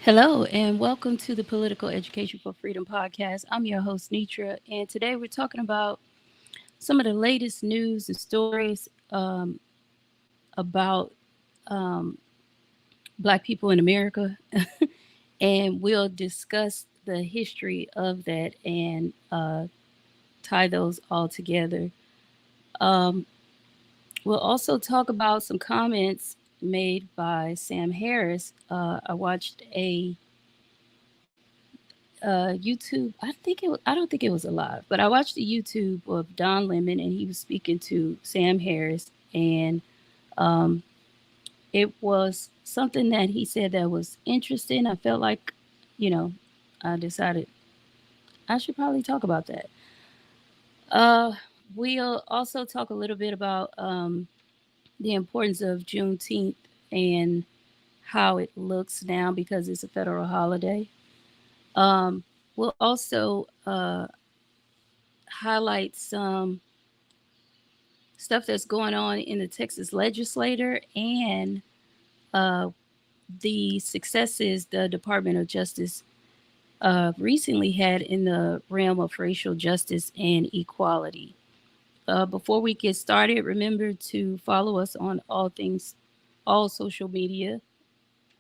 Hello, and welcome to the Political Education for Freedom podcast. I'm your host, Nitra, and today we're talking about some of the latest news and stories about um, Black people in America, and we'll discuss the history of that and tie those all together. Um, we'll also talk about some comments made by Sam Harris. I watched a YouTube. I don't think it was alive, but I watched the YouTube of Don Lemon, and he was speaking to Sam Harris, and um, it was something that he said that was interesting. I felt like, you know, I decided I should probably talk about that. Uh, we'll also talk a little bit about the importance of Juneteenth and how it looks now because it's a federal holiday. Um, we'll also highlight some stuff that's going on in the Texas legislature and uh, the successes the Department of Justice recently had in the realm of racial justice and equality. Before we get started, remember to follow us on all social media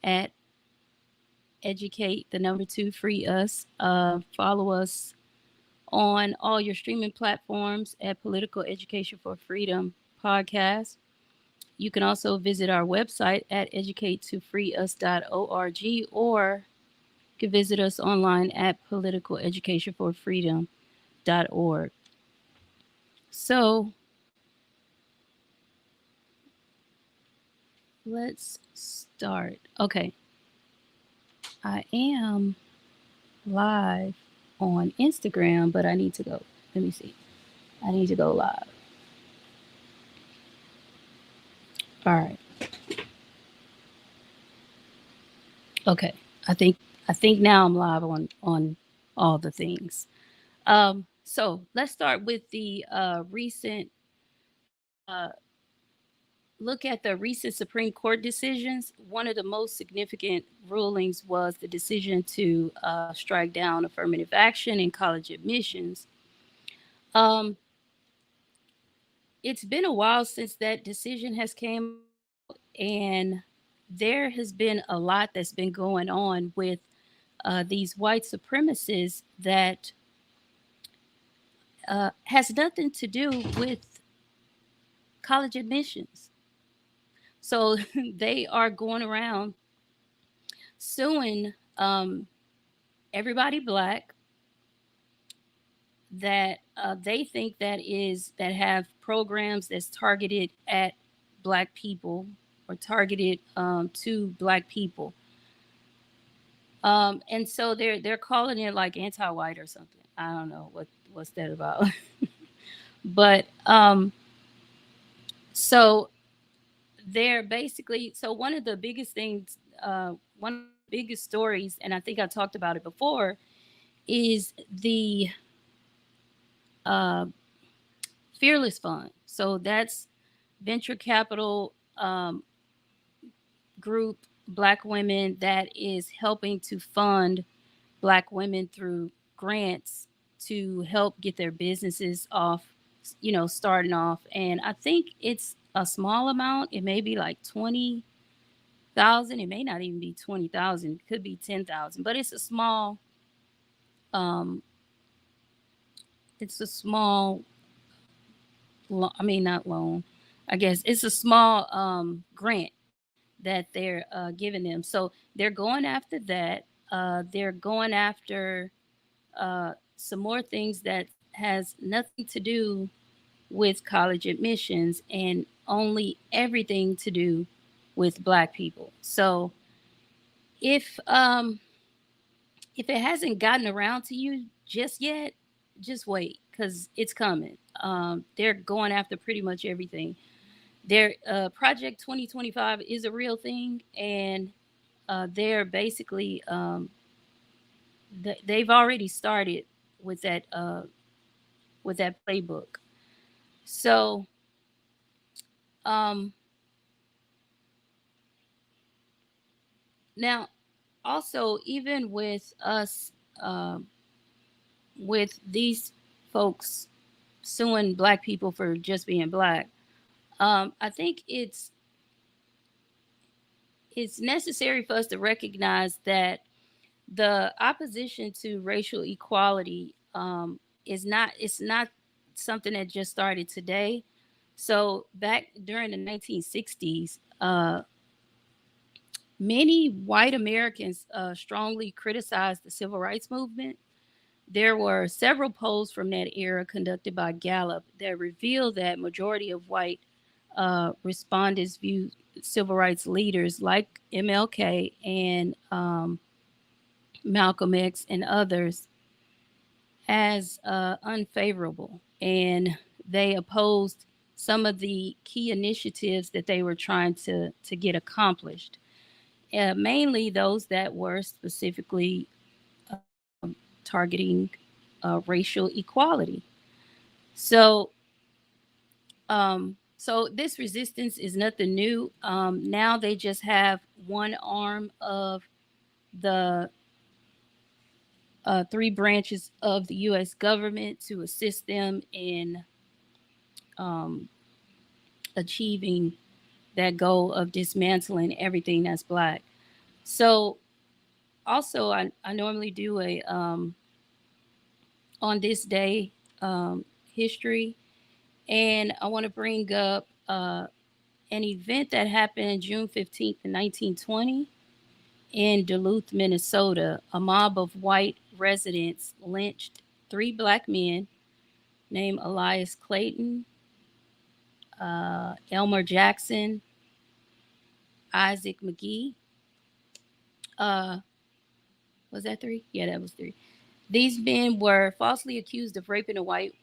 at educate the number two free us. Follow us on all your streaming platforms at Political Education for Freedom podcast. You can also visit our website at educatetofreeus.org or you can visit us online at politicaleducationforfreedom.org. So let's start. Okay, I am live on Instagram, but I need to go. Let me see. I need to go live. All right. Okay. I think I think now I'm live on all the things. So let's start with the recent uh, look at the recent Supreme Court decisions. One of the most significant rulings was the decision to strike down affirmative action in college admissions. Um, it's been a while since that decision has came out, and there has been a lot that's been going on with these white supremacists that has nothing to do with college admissions. So they are going around suing everybody black that they think that have programs that's targeted at black people or targeted to black people. And so they're calling it like anti-white or something. I don't know what's that about. But so they're basically, so one of the biggest things, one of the biggest stories, and I think I talked about it before, is the uh, Fearless Fund. So that's venture capital group, black women, that is helping to fund black women through grants to help get their businesses off, starting off. And I think it's a small amount. It may be like 20,000. It may not even be 20,000. It could be 10,000, but um, it's a small, I mean, not loan. I guess it's a small grant that they're giving them. So they're going after that. They're going after some more things that has nothing to do with college admissions and only everything to do with black people. So if um, if it hasn't gotten around to you just yet, just wait because it's coming. They're going after pretty much everything. Their Project 2025 is a real thing, and they're basically they've already started with that playbook. So um, now also, even with us, um, with these folks suing black people for just being black, I think it's necessary for us to recognize that the opposition to racial equality is not something that just started today. So back during the 1960s, many white Americans strongly criticized the civil rights movement. There were several polls from that era conducted by Gallup that revealed that majority of white respondents viewed civil rights leaders like MLK and Malcolm X and others as unfavorable, and they opposed some of the key initiatives that they were trying to get accomplished, mainly those that were specifically targeting racial equality. So, so this resistance is nothing new. Now they just have one arm of the three branches of the U.S. government to assist them in um, achieving that goal of dismantling everything that's black. So, also, I normally do a on this day history, and I want to bring up an event that happened June 15th, 1920 in Duluth, Minnesota. A mob of white residents lynched three black men named Elias Clayton, Elmer Jackson, Isaac McGee. Uh, was that three? Yeah, that was three. These men were falsely accused of raping a white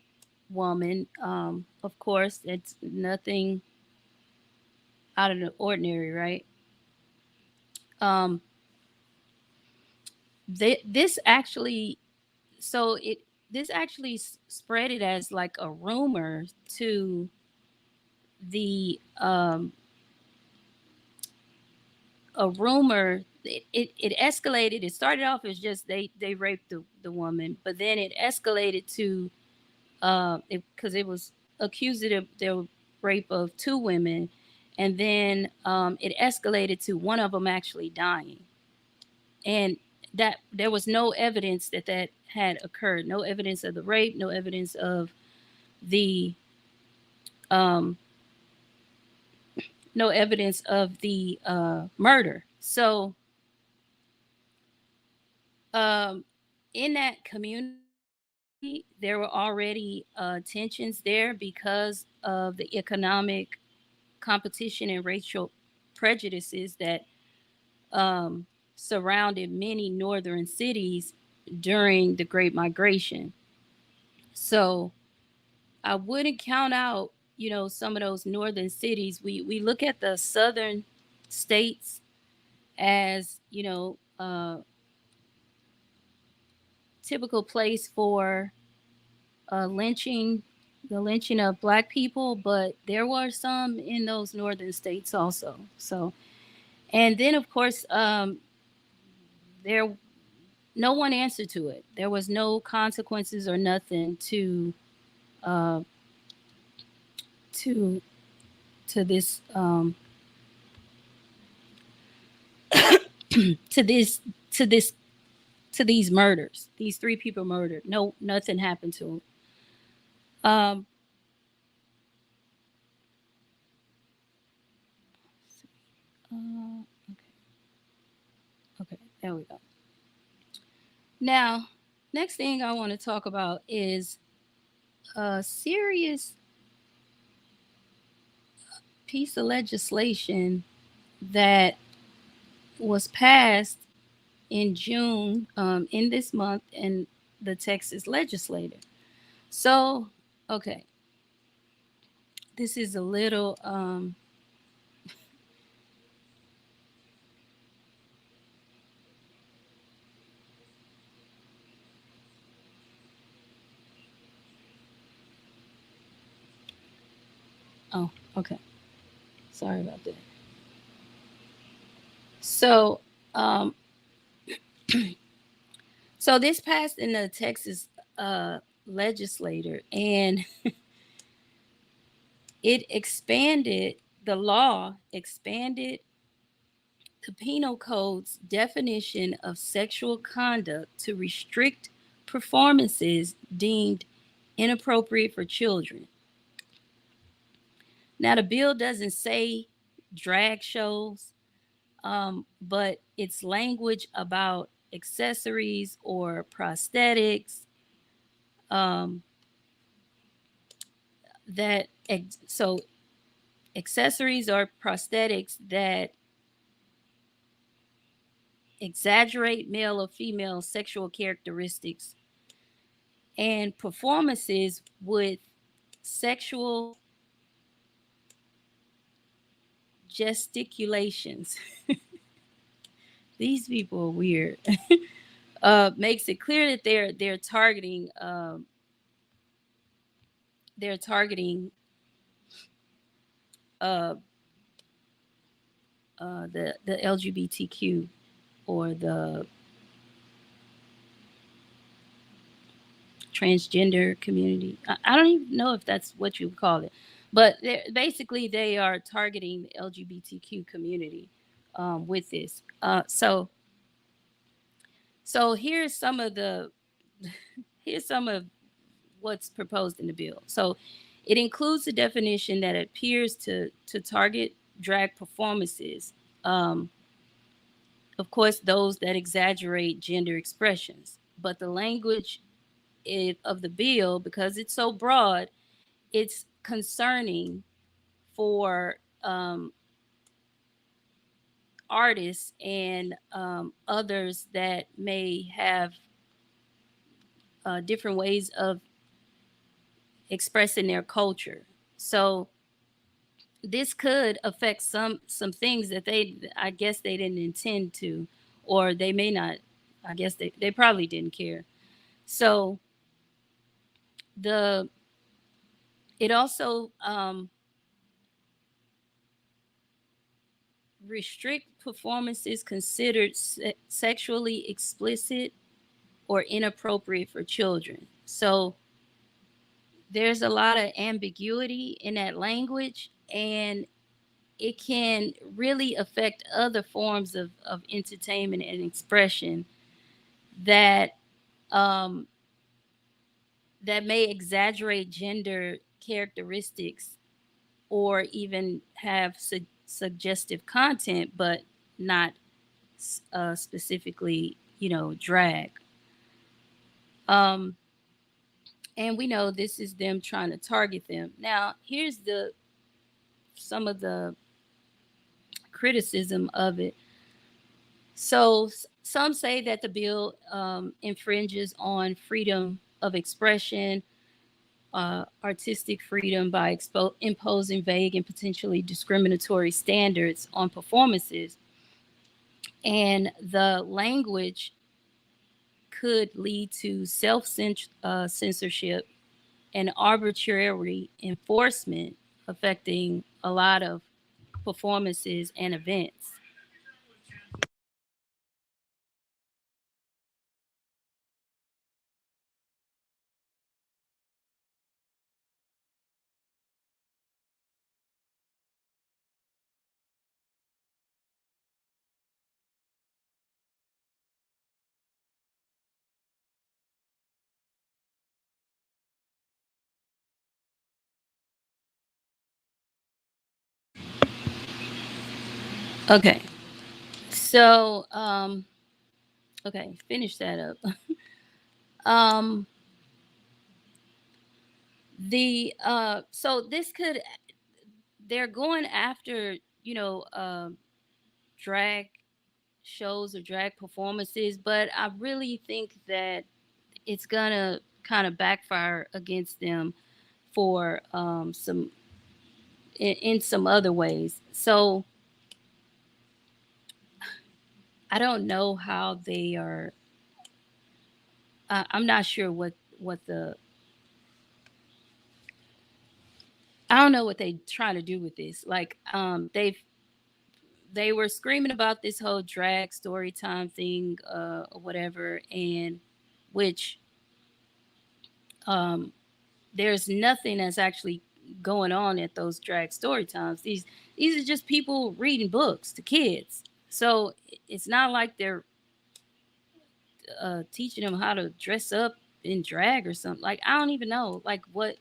woman. Of course, it's nothing out of the ordinary, right? Um, this actually, so it this actually spread it as like a rumor to the a rumor. It escalated. It started off as just they raped the woman, but then it escalated to because it was accused of the rape of two women, and then it escalated to one of them actually dying, and that there was no evidence that that had occurred. No evidence of the rape. No evidence of the um, no evidence of the murder. So um, in that community, there were already tensions there because of the economic competition and racial prejudices that um, surrounded many northern cities during the Great Migration. So I wouldn't count out, some of those northern cities. We look at the southern states as, typical place for lynching, the lynching of black people, but there were some in those northern states also. So, and then of course, there no one answered to it. There was no consequences or nothing uh, to to this to this to this to these murders. These three people murdered. No, nothing happened to them. Okay, okay, there we go. Now, next thing I want to talk about is a serious piece of legislation that was passed in June in this month in the Texas legislature. So, okay, this is a little oh, okay. Sorry about that. So, um So this passed in the Texas legislature, and it expanded the law, expanded the penal code's definition of sexual conduct to restrict performances deemed inappropriate for children. Now, the bill doesn't say drag shows, but its language about accessories or prosthetics, um, that so accessories or prosthetics that exaggerate male or female sexual characteristics, and performances with sexual gesticulations. These people are weird. Makes it clear that they're targeting uh, the LGBTQ, or the transgender community. I don't even know if that's what you would call it, but basically they are targeting the LGBTQ community with this. So here's some of what's proposed in the bill. So it includes a definition that appears to target drag performances. Um, of course, those that exaggerate gender expressions, but the language of the bill, because it's so broad, it's concerning for artists and others that may have different ways of expressing their culture. So this could affect some things that I guess they didn't intend to, or they may not. I guess they probably didn't care. So the it also restrict performances considered sexually explicit or inappropriate for children. So there's a lot of ambiguity in that language, and it can really affect other forms of entertainment and expression that um, that may exaggerate gender characteristics, or even have suggestive content, but not specifically, drag. Um, and we know this is them trying to target them. Now, here's the some of the criticism of it. So some say that the bill infringes on freedom of expression, artistic freedom, by imposing vague and potentially discriminatory standards on performances. And the language could lead to censorship and arbitrary enforcement, affecting a lot of performances and events. Okay, so okay, finish that up. um, so this could they're going after drag shows or drag performances, but I really think that it's gonna kind of backfire against them for some in some other ways. So I don't know how they are. I'm not sure what the I don't know what they trying to do with this. Like they were screaming about this whole drag story time thing, or whatever, and which um, there's nothing that's actually going on at those drag story times. These are just people reading books to kids. So it's not like they're teaching them how to dress up in drag or something. Like I don't even know. Like what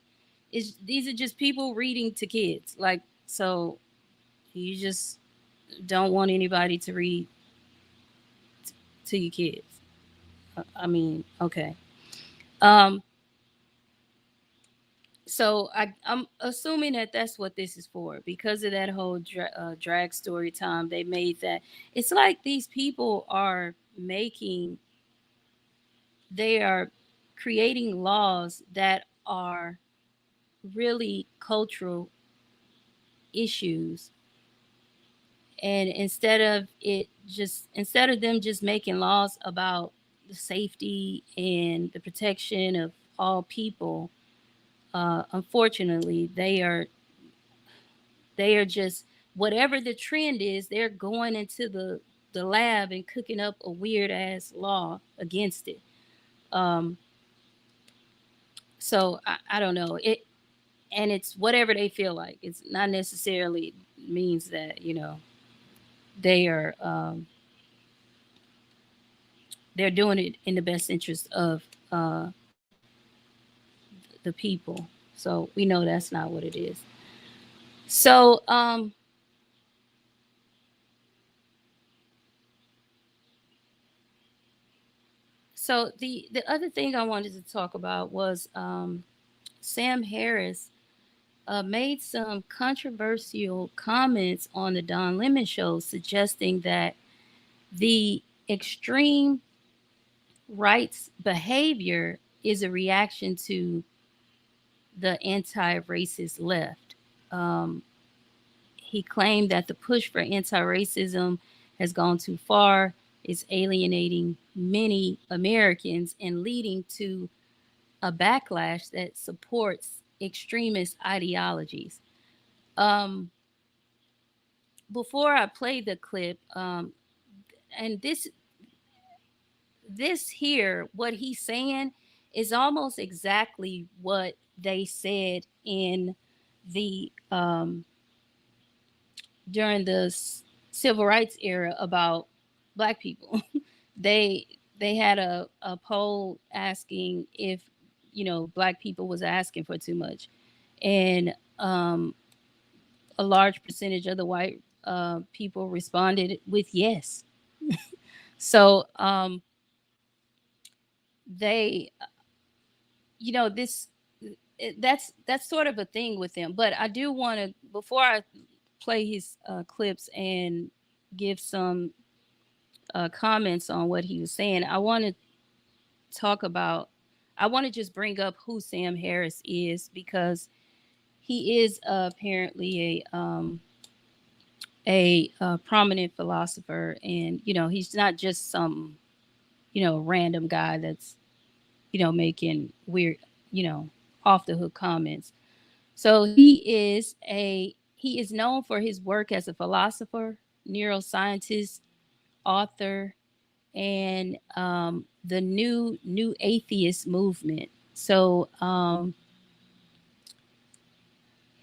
is these are just people reading to kids. Like so you just don't want anybody to read to your kids. I mean, okay. Um, so I'm assuming that that's what this is for because of that whole drag story time. They made that it's like these people are making they are creating laws that are really cultural issues, and instead of them just making laws about the safety and the protection of all people, unfortunately they are just whatever the trend is, they're going into the lab and cooking up a weird ass law against it. Um, so I don't know it, and it's whatever they feel like. It's not necessarily means that they are they're doing it in the best interest of uh, the people. So we know that's not what it is. So so the other thing I wanted to talk about was Sam Harris made some controversial comments on the Don Lemon show, suggesting that the extreme right's behavior is a reaction to the anti racist left. Um, he claimed that the push for anti racism has gone too far, is alienating many Americans and leading to a backlash that supports extremist ideologies. Um, Before I play the clip, and this here, what he's saying is almost exactly what they said in the during the civil rights era about black people. they they had a poll asking if black people was asking for too much, and a large percentage of the white people responded with yes. So they this that's sort of a thing with them. But I do want to, before I play his clips and give some comments on what he was saying, I want to talk about I want to just bring up who Sam Harris is, because he is apparently a prominent philosopher, and he's not just some random guy that's making weird you know off the hook comments. So he is known for his work as a philosopher, neuroscientist, author, and the new atheist movement. So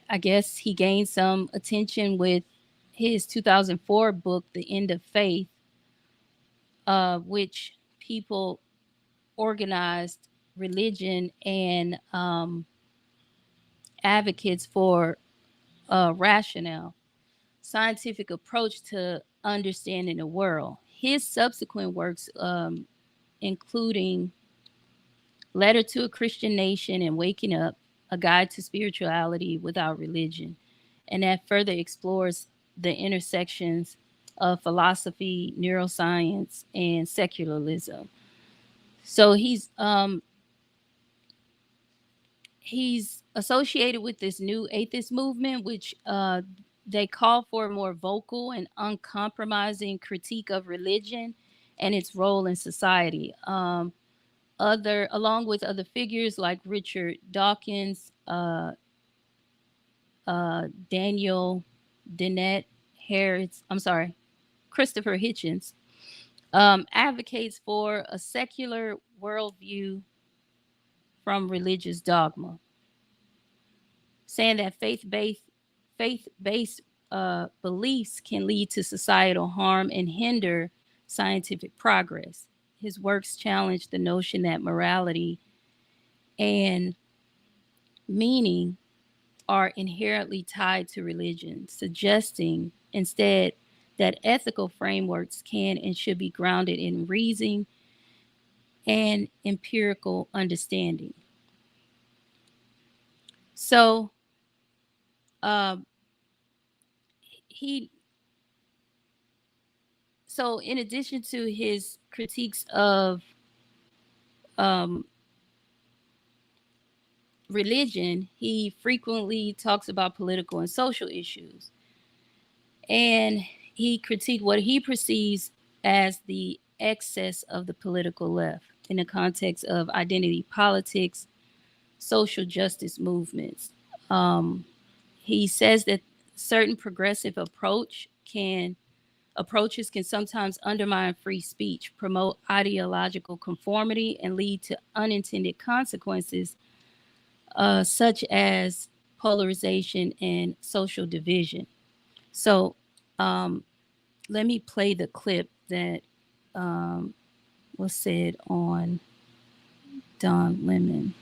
I guess he gained some attention with his 2004 book, The End of Faith, which people organized religion and advocates for rationale, scientific approach to understanding the world. His subsequent works, including Letter to a Christian Nation and Waking Up, A Guide to Spirituality Without Religion, and that further explores the intersections of philosophy, neuroscience, and secularism. So he's associated with this new atheist movement, which they call for a more vocal and uncompromising critique of religion and its role in society. Along with other figures like Richard Dawkins, Daniel Dennett Harris. I'm sorry. Christopher Hitchens, advocates for a secular worldview from religious dogma, saying that faith-based beliefs can lead to societal harm and hinder scientific progress. His works challenge the notion that morality and meaning are inherently tied to religion, suggesting instead that ethical frameworks can and should be grounded in reasoning and empirical understanding. So, uh, he in addition to his critiques of um, religion, he frequently talks about political and social issues. And he critiqued what he perceives as the excess of the political left in the context of identity politics, social justice movements. Um, he says that certain progressive approaches can sometimes undermine free speech, promote ideological conformity, and lead to unintended consequences, such as polarization and social division. So, um, let me play the clip that um, was said on Don Lemon.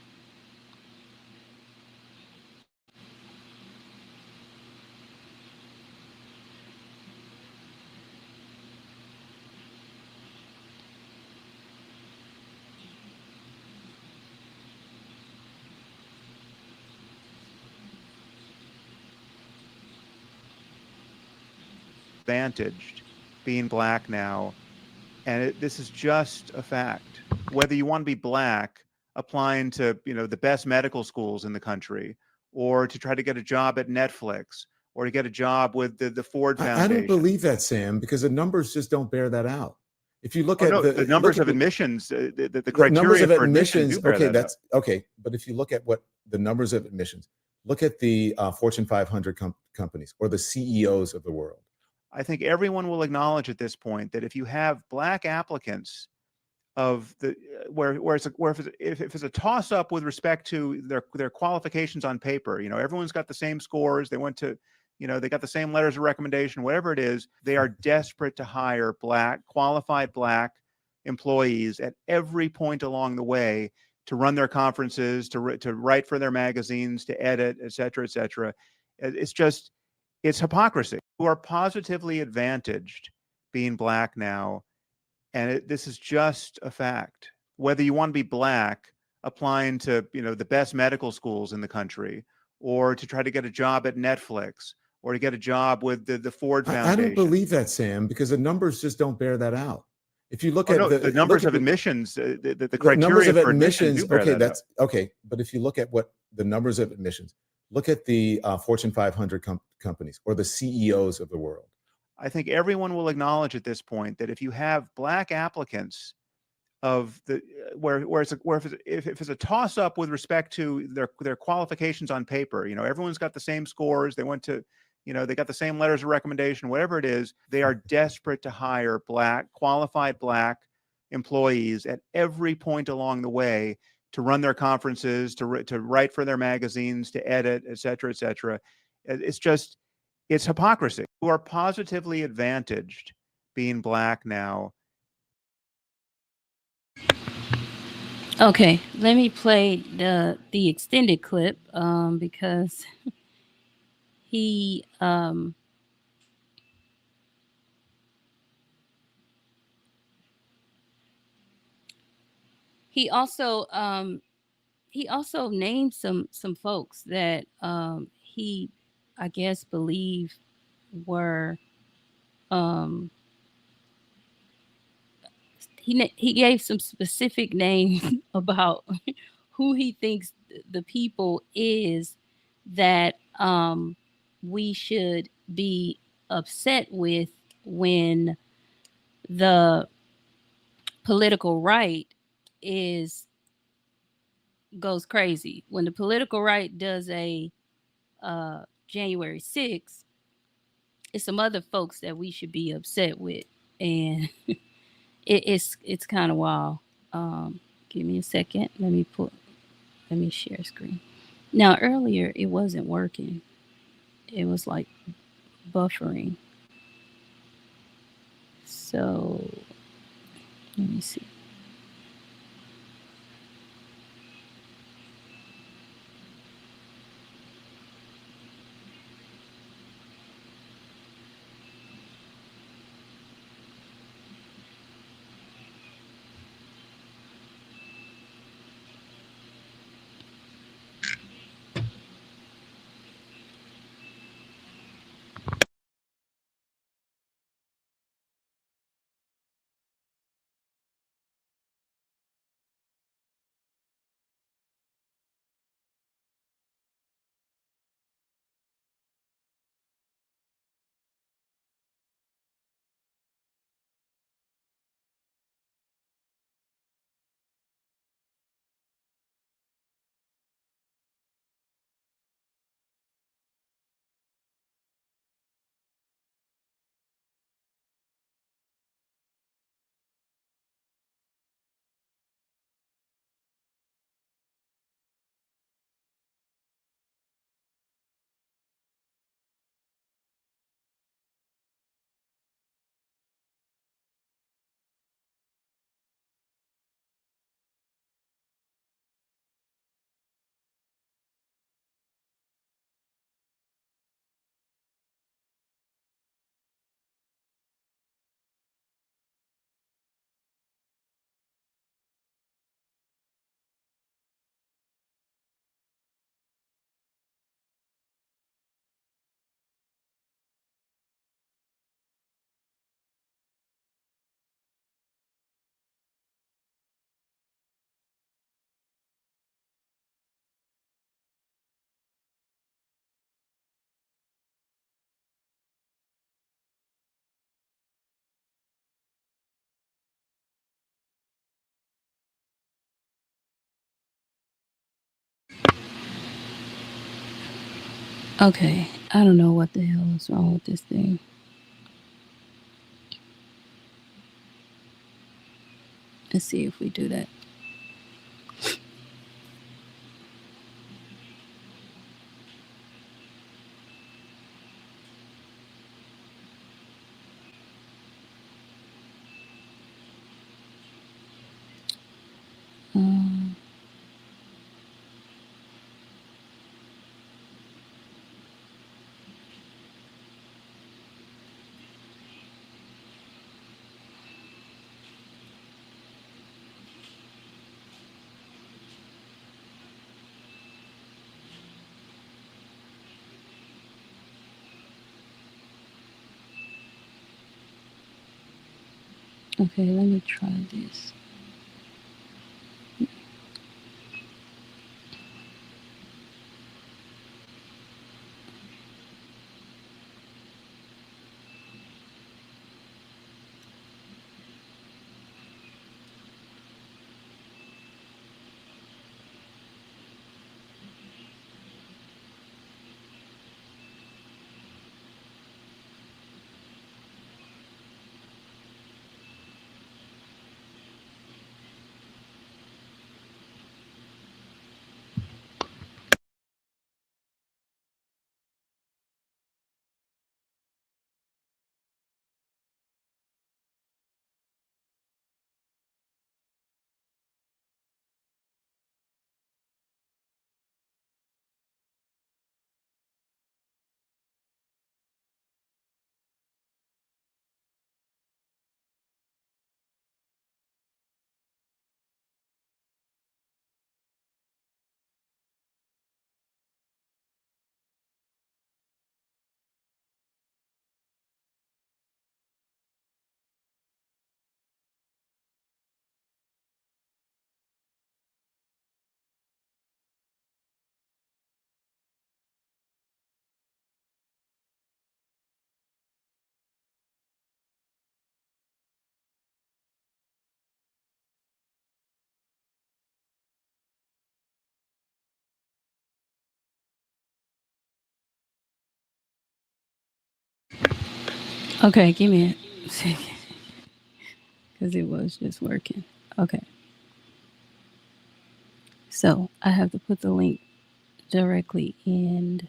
Advantaged being black now, and this is just a fact. Whether you want to be black, applying to the best medical schools in the country, or to try to get a job at Netflix, or to get a job with the Ford Foundation. I don't believe that, Sam, because the numbers just don't bear that out. If you look at the numbers of admissions, the criteria numbers of for admissions, okay, that's okay. But if you look at what the numbers of admissions, look at the Fortune 500 companies or the CEOs of the world. I think everyone will acknowledge at this point that if you have black applicants of the if it's a toss up with respect to their qualifications on paper, everyone's got the same scores, they went to, they got the same letters of recommendation, whatever it is, they are desperate to hire qualified black employees at every point along the way to run their conferences, to write for their magazines, to edit, et cetera, et cetera. It's hypocrisy. You are positively advantaged being black now, and this is just a fact. Whether you want to be black, applying to the best medical schools in the country, or to try to get a job at Netflix, or to get a job with the Ford Foundation. I don't believe that, Sam, because the numbers just don't bear that out. If you look at the numbers of admissions, the criteria numbers of for admissions, okay, that's out. okay. But if you look at what the numbers of admissions, look at the Fortune 500 companies or the CEOs of the world. I think everyone will acknowledge at this point that if you have black applicants of the if it's a toss up with respect to their qualifications on paper, everyone's got the same scores, they went to, they got the same letters of recommendation, whatever it is, they are desperate to hire qualified black employees at every point along the way to run their conferences, to write for their magazines, to edit, et cetera, et cetera. It's hypocrisy. You are positively advantaged being black now. Okay, let me play the extended clip because he he also named some folks that he, I guess, believe were he gave some specific names about who he thinks the people is that we should be upset with when the political right goes crazy. When the political right does a January 6th, it's some other folks that we should be upset with, and it's kind of wild. Give me a second. Let me share screen. Now earlier it wasn't working. It was like buffering. So let me see. Okay, I don't know what the hell is wrong with this thing. Let's see if we do that. Um, okay, let me try this. Okay, give me a second because it was just working. Okay. So I have to put the link directly in.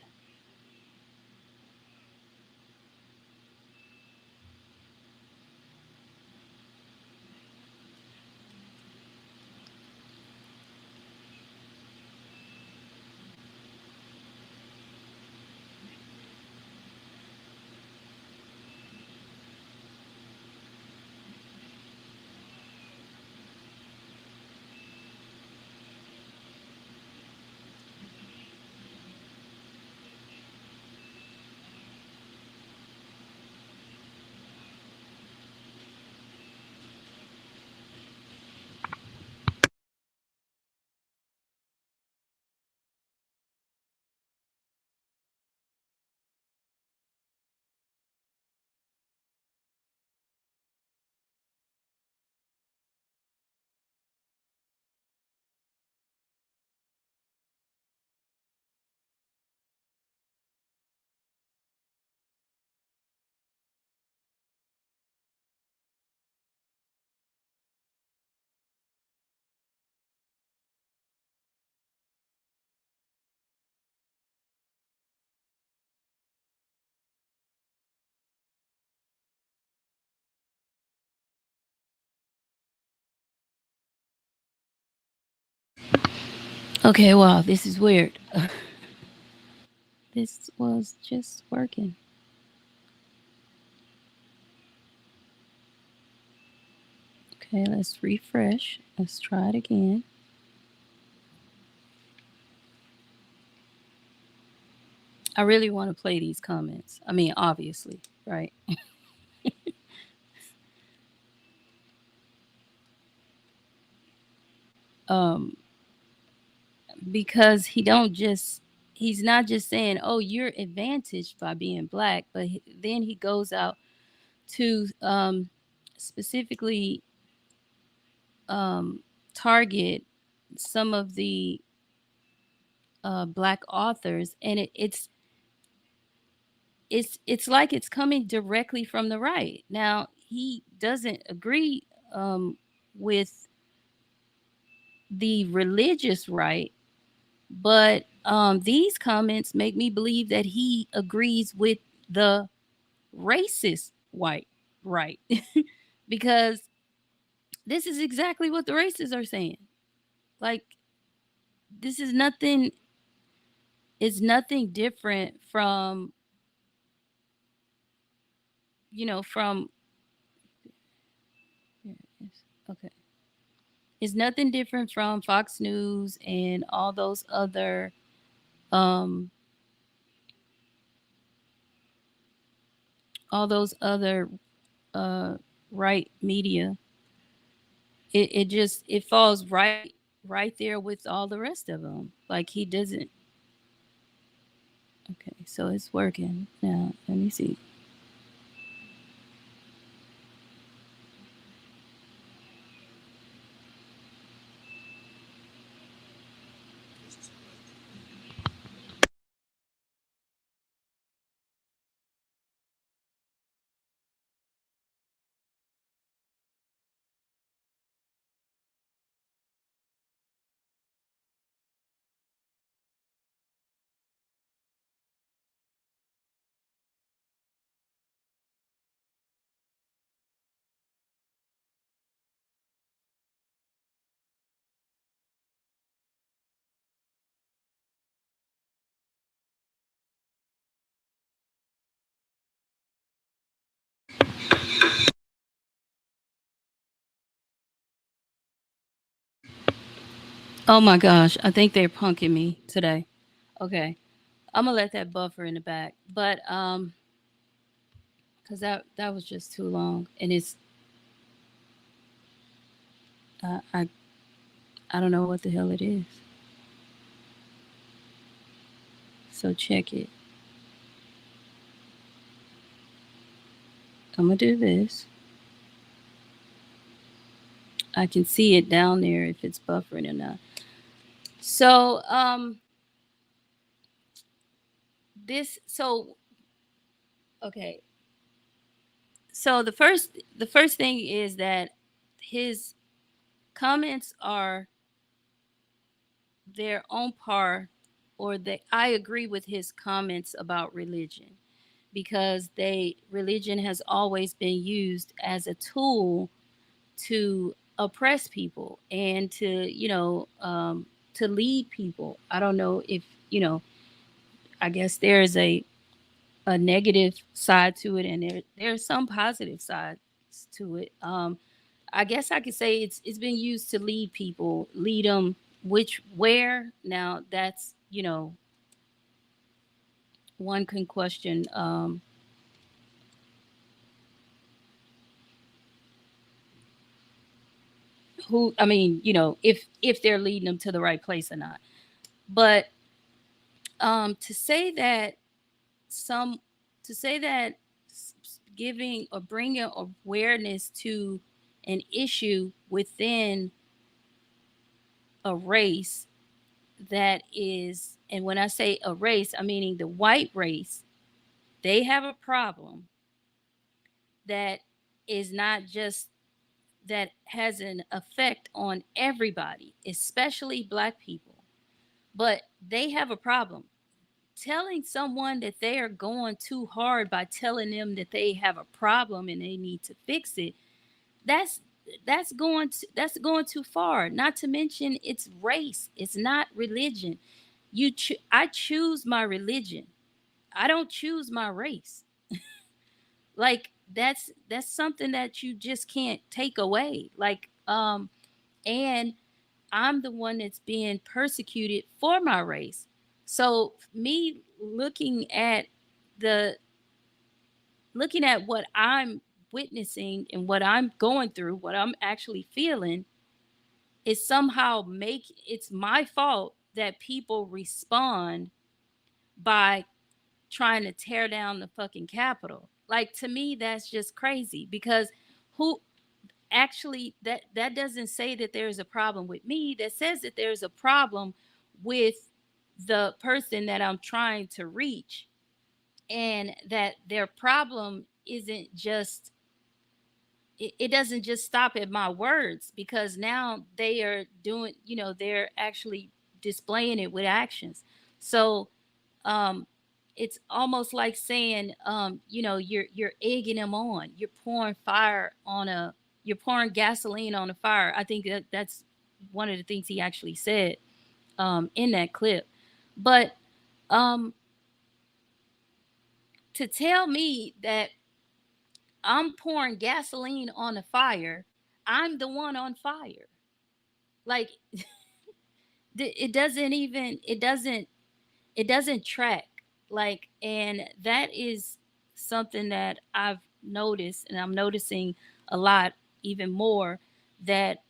Okay, wow, this is weird. This was just working. Okay, let's refresh. Let's try it again. I really want to play these comments. I mean, obviously, right? Um, because he's not just saying, "Oh, you're advantaged by being black," but then he goes out to specifically um, target some of the black authors, and it's like it's coming directly from the right. Now he doesn't agree with the religious right, but these comments make me believe that he agrees with the racist white right because this is exactly what the racists are saying. Like this is nothing different from from here it is. Okay, it's nothing different from Fox News and um all those other uh right media. It just it falls right there with all the rest of them. Like he doesn't. Okay, so it's working now. Let me see. Oh my gosh, I think they're punking me today. Okay, I'm gonna let that buffer in the back, but because that was just too long, and it's uh, I I don't know what the hell it is. So check it. I'm gonna do this. I can see it down there if it's buffering or not. So this so okay. So the first thing is that his comments are their own par, or that I agree with his comments about religion, because they religion has always been used as a tool to oppress people and to lead people. I don't know if I guess there's a negative side to it, and there's some positive sides to it. I guess I could say it's been used to lead people, lead them which where. Now that's one can question who, I mean, if they're leading them to the right place or not. But to say that some to say that giving or bringing awareness to an issue within a race that is, and when I say a race, I'm meaning the white race, they have a problem that is not just that has an effect on everybody, especially black people. But they have a problem. Telling someone that they are going too hard by telling them that they have a problem and they need to fix it, that's that's going too far. Not to mention it's race, it's not religion. I choose my religion. I don't choose my race. Like that's something that you just can't take away. And I'm the one that's being persecuted for my race. So me the looking at what I'm witnessing and what I'm going through, what I'm actually feeling, is somehow make it's my fault that people respond by trying to tear down the fucking Capitol. Like, to me, that's just crazy, because who actually, that doesn't say that there's a problem with me. That says that there's a problem with the person that I'm trying to reach, and that their problem isn't just it doesn't just stop at my words, because now they are doing, they're actually displaying it with actions. So um it's almost like saying, you're egging them on, you're pouring gasoline on a fire. I think that's one of the things he actually said in that clip. But um to tell me that I'm pouring gasoline on a fire, I'm the one on fire. Like, it doesn't track. Like, and that is something that I've noticed, and I'm noticing a lot, even more, that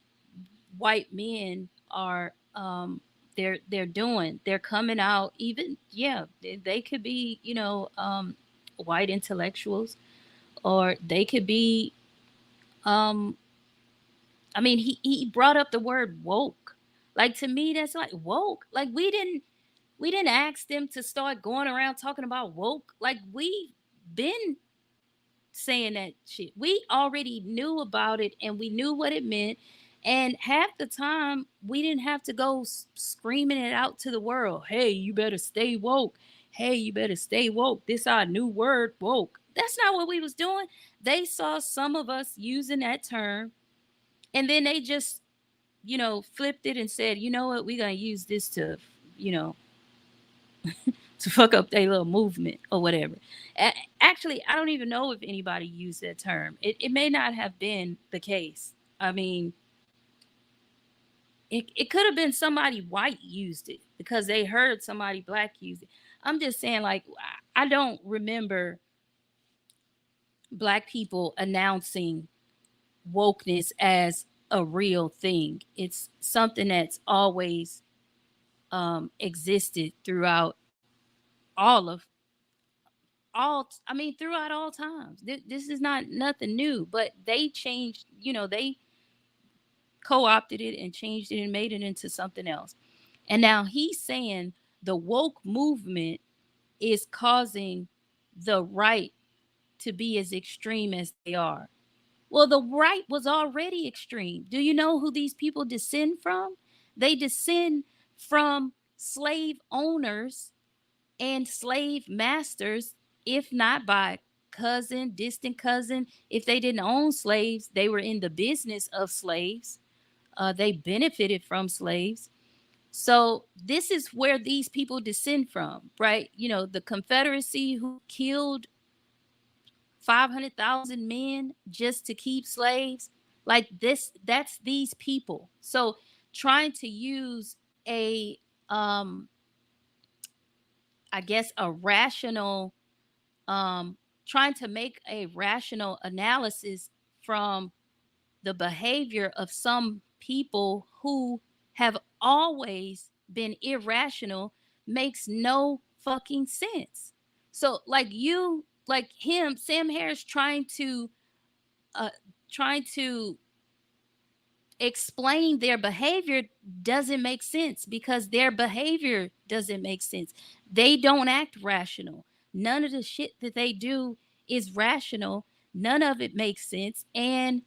white men are they're doing. They're coming out, even, yeah, they could be, white intellectuals, or they could be um I mean, he brought up the word woke. Like, to me, that's like woke. Like, we didn't ask them to start going around talking about woke. Like, we been saying that shit. We already knew about it, and we knew what it meant. And half the time, we didn't have to go screaming it out to the world. Hey, you better stay woke. Hey, you better stay woke. This our new word, woke. That's not what we was doing. They saw some of us using that term, and then they just, flipped it and said, you know what, we're gonna use this to, you know, to fuck up their little movement or whatever. Actually, I don't even know if anybody used that term. It may not have been the case. I mean, it could have been somebody white used it because they heard somebody black use it. I'm just saying, like, I don't remember black people announcing wokeness as a real thing. It's something that's always existed throughout all of I mean, throughout all times. This is not nothing new, but they changed, they co-opted it and changed it and made it into something else. And now he's saying the woke movement is causing the right to be as extreme as they are. Well, the right was already extreme. Do you know who these people descend from? They descend from slave owners and slave masters, if not by cousin, distant cousin. If they didn't own slaves, they were in the business of slaves. They benefited from slaves. So this is where these people descend from, right? You know, the Confederacy who killed 500,000 men just to keep slaves. Like this, that's these people. So trying to use a I guess a rational trying to make a rational analysis from the behavior of some people who have always been irrational makes no fucking sense. So like him, Sam Harris uh trying to explain their behavior doesn't make sense because their behavior doesn't make sense. They don't act rational. None of the shit that they do is rational. None of it makes sense. And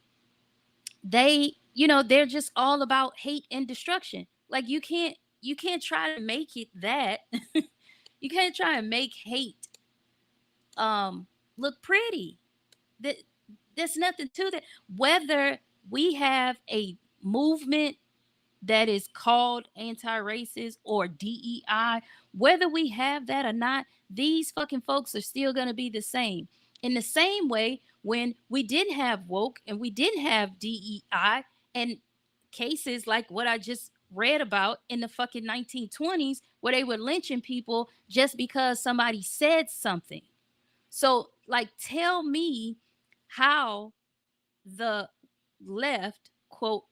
they, you know, they're just all about hate and destruction. Like you can't try to make it that. You can't try and make hate look pretty. That there's nothing to that. Whether we have a movement that is called anti-racist or DEI, whether we have that or not, these fucking folks are still going to be the same. In the same way, when we didn't have woke and we didn't have DEI and cases like what I just read about in the fucking 1920s, where they were lynching people just because somebody said something. So, like, tell me how the left, quote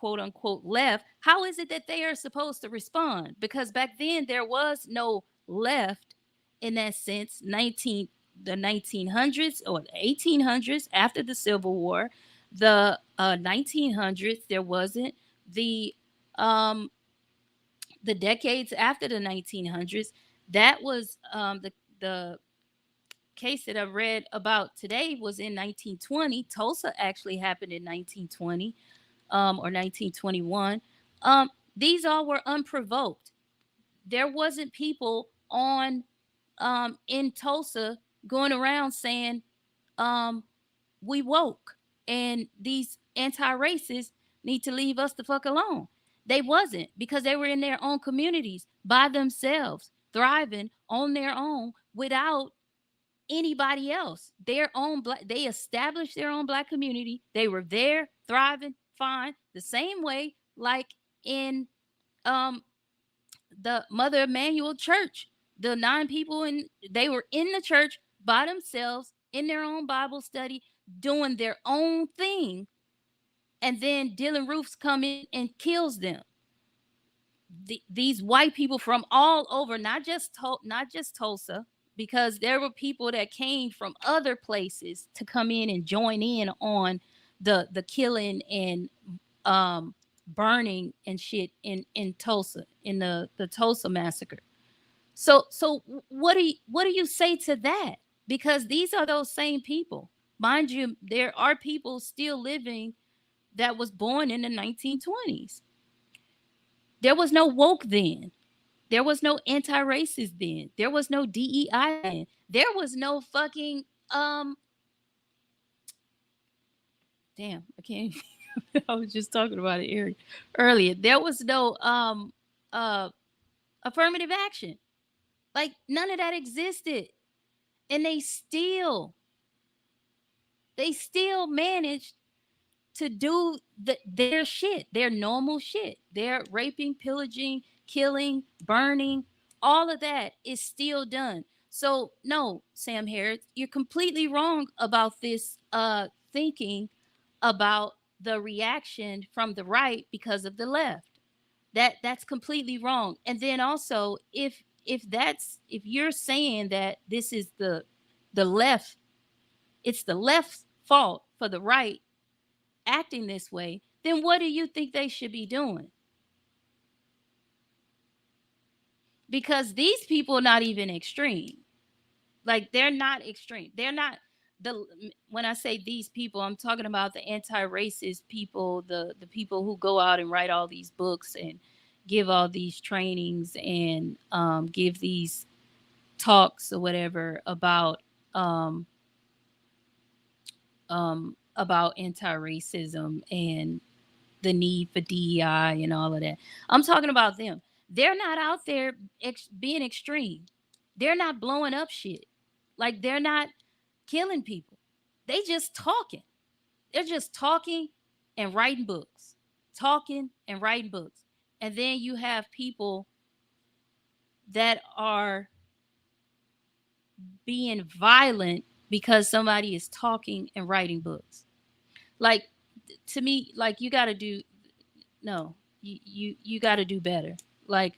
unquote left, how is it that they are supposed to respond? Because back then there was no left in that sense. The 1900s or the 1800s, after the Civil War, the 1900s there wasn't. The decades after the 1900s, that was the case that I read about today was in 1920. Tulsa actually happened in 1920 or 1921. These all were unprovoked. There wasn't people on in Tulsa going around saying um, we woke and these anti-racists need to leave us the fuck alone. They wasn't, because they were in their own communities by themselves, thriving on their own without anybody else. Their own black, they established their own black community. They were there, thriving, fine, the same way like in um the Mother Emanuel Church. The 9 people in, they were in the church by themselves in their own Bible study, doing their own thing, and then Dylan Roofs come in and kills them. These white people from all over, not just Tulsa, because there were people that came from other places to come in and join in on the killing and burning and shit in Tulsa, in the Tulsa massacre. So what do you say to that? Because these are those same people. Mind you, there are people still living that was born in the 1920s. There was no woke then. There was no anti-racist then. There was no DEI then. There was no fucking damn, I can't. I was just talking about it earlier. There was no uh affirmative action. Like none of that existed. And they still managed to do their shit, their normal shit. They're raping, pillaging, killing, burning. All of that is still done. So no, Sam Harris, you're completely wrong about this thinking about the reaction from the right because of the left. That's completely wrong. And then also, if you're saying that this is the left, it's the left's fault for the right acting this way, then what do you think they should be doing? Because these people are not even extreme. Like they're not extreme. They're not when I say these people, I'm talking about the anti-racist people, the people who go out and write all these books and give all these trainings and give these talks or whatever um, about anti-racism and the need for DEI and all of that. I'm talking about them. They're not out there being extreme. They're not blowing up shit. Like they're not killing people. They just talking. They're just talking and writing books. Talking and writing books. And then you have people that are being violent because somebody is talking and writing books. Like to me, like you got to do no, you got to do better. Like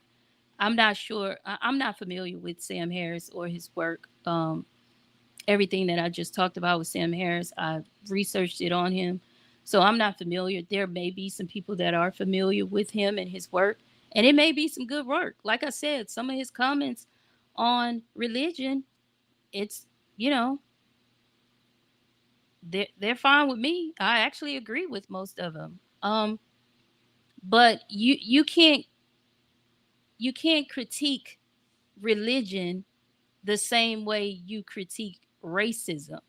I'm not sure. I'm not familiar with Sam Harris or his work. Everything that I just talked about with Sam Harris, I researched it on him, so I'm not familiar. There may be some people that are familiar with him and his work, and it may be some good work. Like I said, some of his comments on religion, it's you know they're fine with me. I actually agree with most of them. But you can't critique religion the same way you critique racism.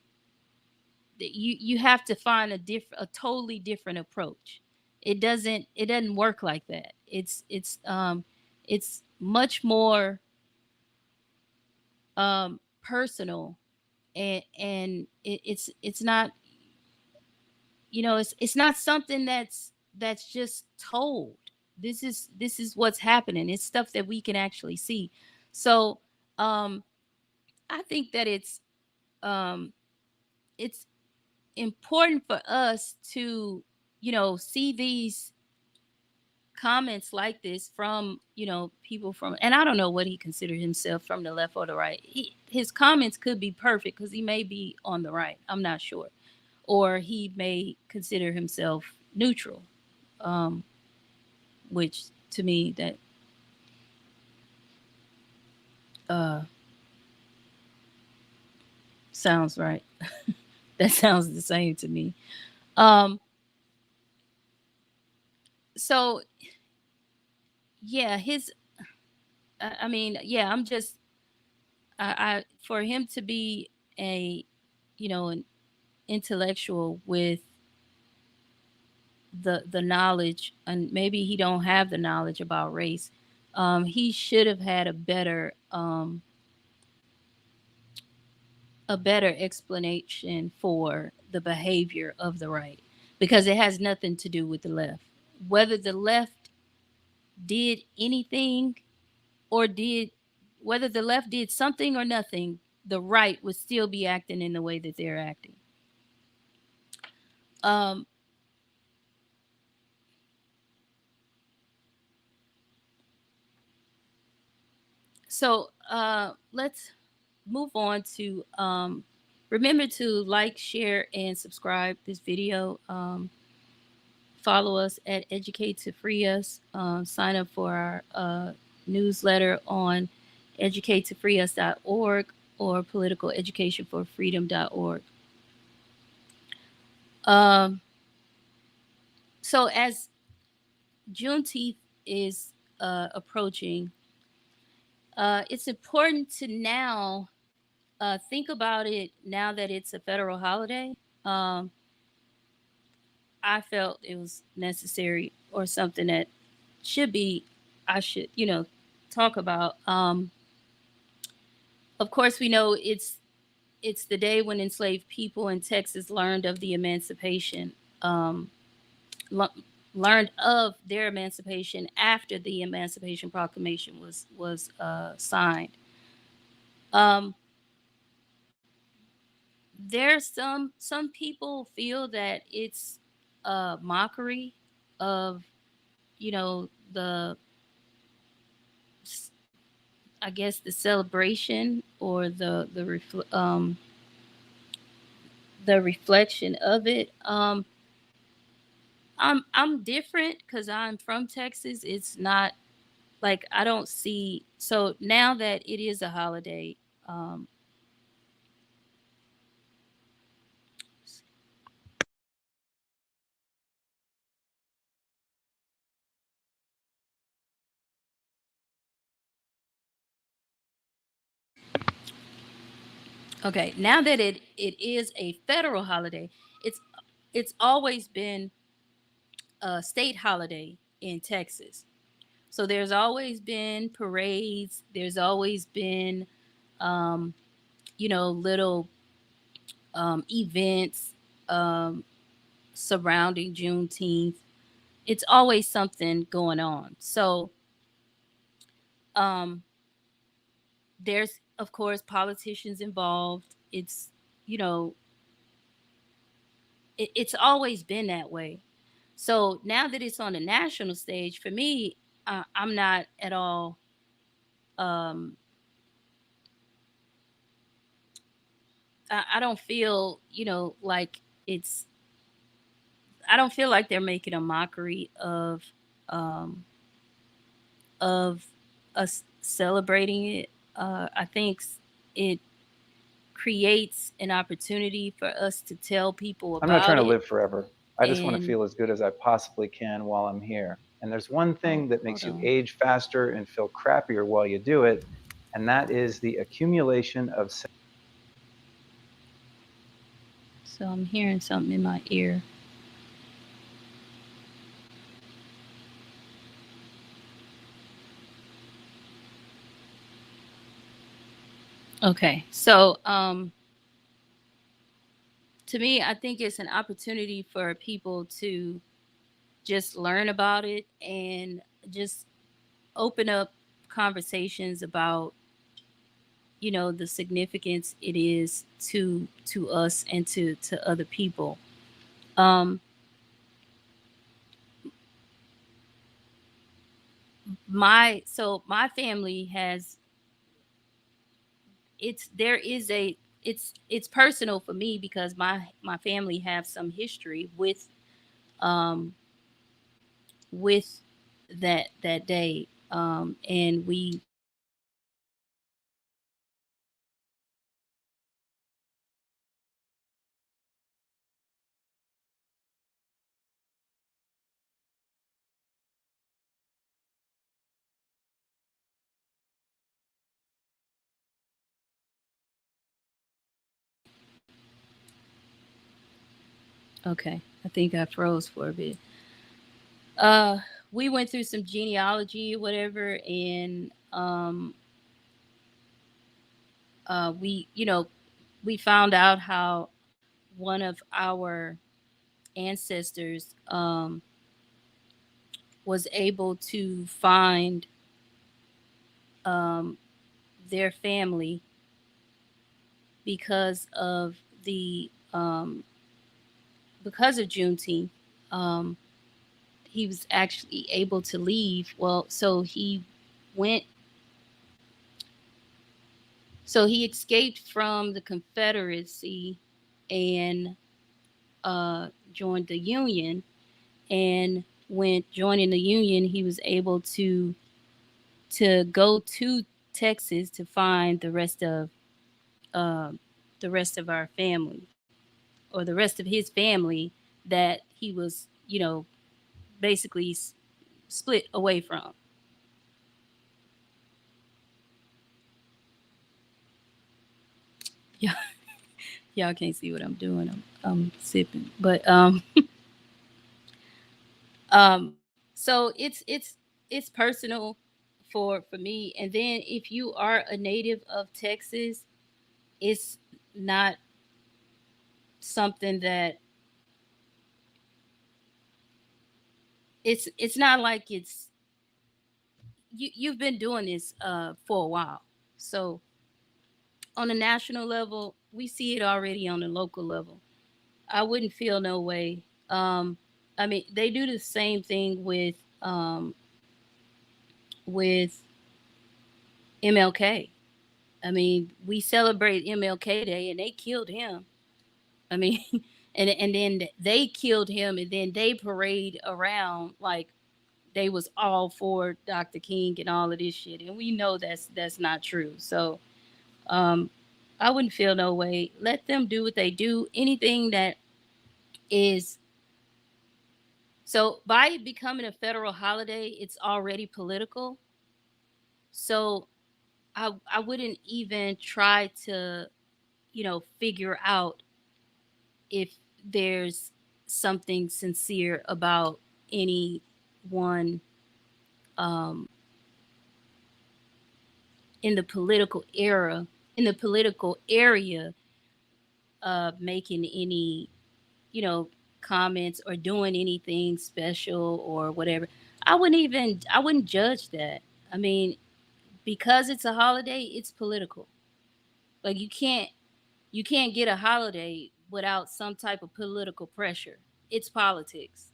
You have to find a totally different approach. It doesn't work like that. It's much more personal, and it's not, it's not something that's just told. This is what's happening. It's stuff that we can actually see. So I think that um it's important for us to see these comments like this from people from, and I don't know what he considered himself, from the left or the right. His comments could be perfect because he may be on the right, I'm not sure, or he may consider himself neutral, um which to me that uh sounds right. That sounds the same to me. um so yeah, I mean, yeah, I'm just I for him to be a an intellectual with the knowledge, and maybe he don't have the knowledge about race. He should have had a better explanation for the behavior of the right, because it has nothing to do with the left. Whether the left did anything or did whether the left did something or nothing, the right would still be acting in the way that they're acting. Um, so let's move on to remember to like, share, and subscribe this video. Follow us at Educate to Free Us. Sign up for our newsletter on educatetofreeus.org or politicaleducationforfreedom.org. Um, so as Juneteenth is approaching, it's important to now think about it now that it's a federal holiday. Um, I felt it was necessary, or something that should be, I should, talk about. Of course, we know it's the day when enslaved people in Texas learned of the emancipation, um, le- learned of their emancipation after the Emancipation Proclamation was signed. Um, there's some people feel that it's a mockery of the, I guess, the celebration or the reflection of it. I'm different because I'm from Texas. It's not like I don't see. So now that it is a holiday, um, Okay, now that it is a federal holiday, it's it's always been a state holiday in Texas. So there's always been parades. There's always been, um, little events um, surrounding Juneteenth. It's always something going on. So um, there's, of course, politicians involved. It's, you know, it's always been that way. So now that it's on the national stage, for me, I'm not at all. Um, I don't feel, like it's. I don't feel like they're making a mockery um, of us celebrating it. I think it creates an opportunity for us to tell people I'm not trying about to it. live forever. I just want to And feel as good as I possibly can while I'm here. And there's one oh, thing that hold makes you on. age faster and feel crappier while you do it, and that is the accumulation of So I'm hearing something in my ear. Okay. So to me, I think it's an opportunity for people to just learn about it and just open up conversations about the significance it is to us and to other people. um my family has, there is a, it's personal for me because my family have some history um with that day, and we okay, I think I froze for a bit. uh we went through some genealogy or whatever, and we we found out how one of our ancestors was able to find um, their family because of the because of Juneteenth. Um, he was actually able to leave. Well, went. So he escaped from the Confederacy and joined the Union. And when joining the Union, he was able to go to Texas to find um, the rest of our family, or the rest of his family that he was, basically split away from. Yeah, y'all can't see what I'm doing. I'm sipping, but so it's personal for me. And then if you are a native of Texas, it's not something that it's not like you've been doing this for a while. So on a national level, we see it already on the local level. I wouldn't feel no way. I mean, they do the same thing with MLK. I mean, we celebrate MLK Day, and they killed him. I mean, and then they killed him, and then they parade around like they was all for Dr. King and all of this shit, and we know that's not true. So um, I wouldn't feel no way. Let them do what they do. Anything that is, so by it becoming a federal holiday, it's already political. So I wouldn't even try to. figure out if there's something sincere about any one um, in the political era, in the political area, making any, you know, comments or doing anything special or whatever. I wouldn't judge that. I mean, because it's a holiday, it's political. Like you can't get a holiday without some type of political pressure. It's politics.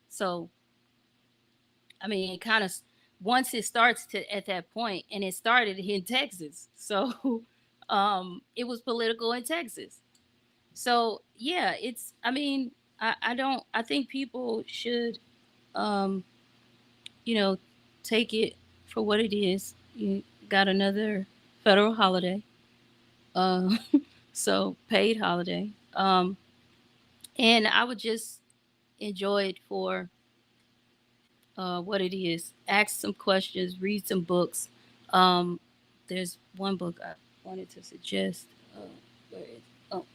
So, I mean, it kind of once it starts to at that point, and it started in Texas, so it was political in Texas. So yeah, it's. I mean, I don't. I think people should, um, you know, take it for what it is. You got another federal holiday, uh, so paid holiday, and I would just enjoy it for what it is. Ask some questions, read some books. Um, there's one book I wanted to suggest. Where is, oh,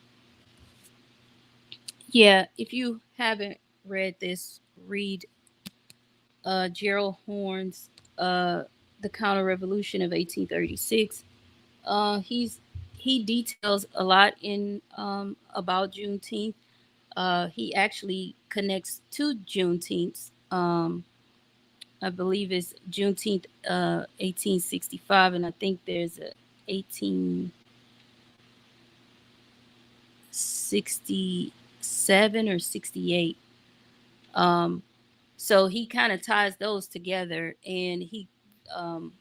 yeah, if you haven't read this, read Gerald Horne's The Counter Revolution of 1836. He details a lot in about Juneteenth. He actually connects to Juneteenth. I believe it's Juneteenth 1865, and I think there's a 1867 or 68. Um, so he kind of ties those together, and um,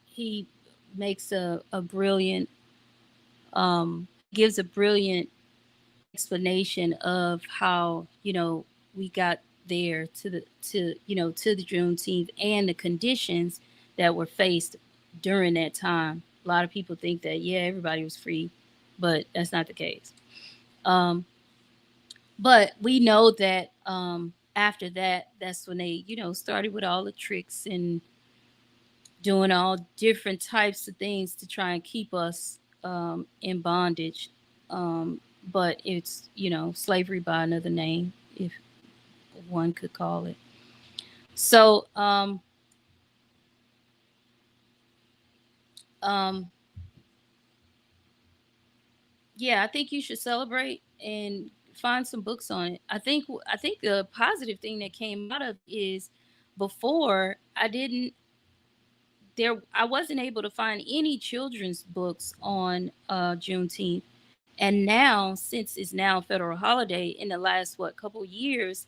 he makes a brilliant gives a brilliant explanation of how we got there to the Juneteenth and the conditions that were faced during that time. A lot of people think that everybody was free, but that's not the case. Um, but we know that after that, that's when they started with all the tricks and doing all different types of things to try and keep us in bondage. But it's slavery by another name, if one could call it. So um, yeah, I think you should celebrate and find some books on it. I think the positive thing that came out of is before I wasn't able to find any children's books on Juneteenth. And now, since it's now a federal holiday, in the last couple years,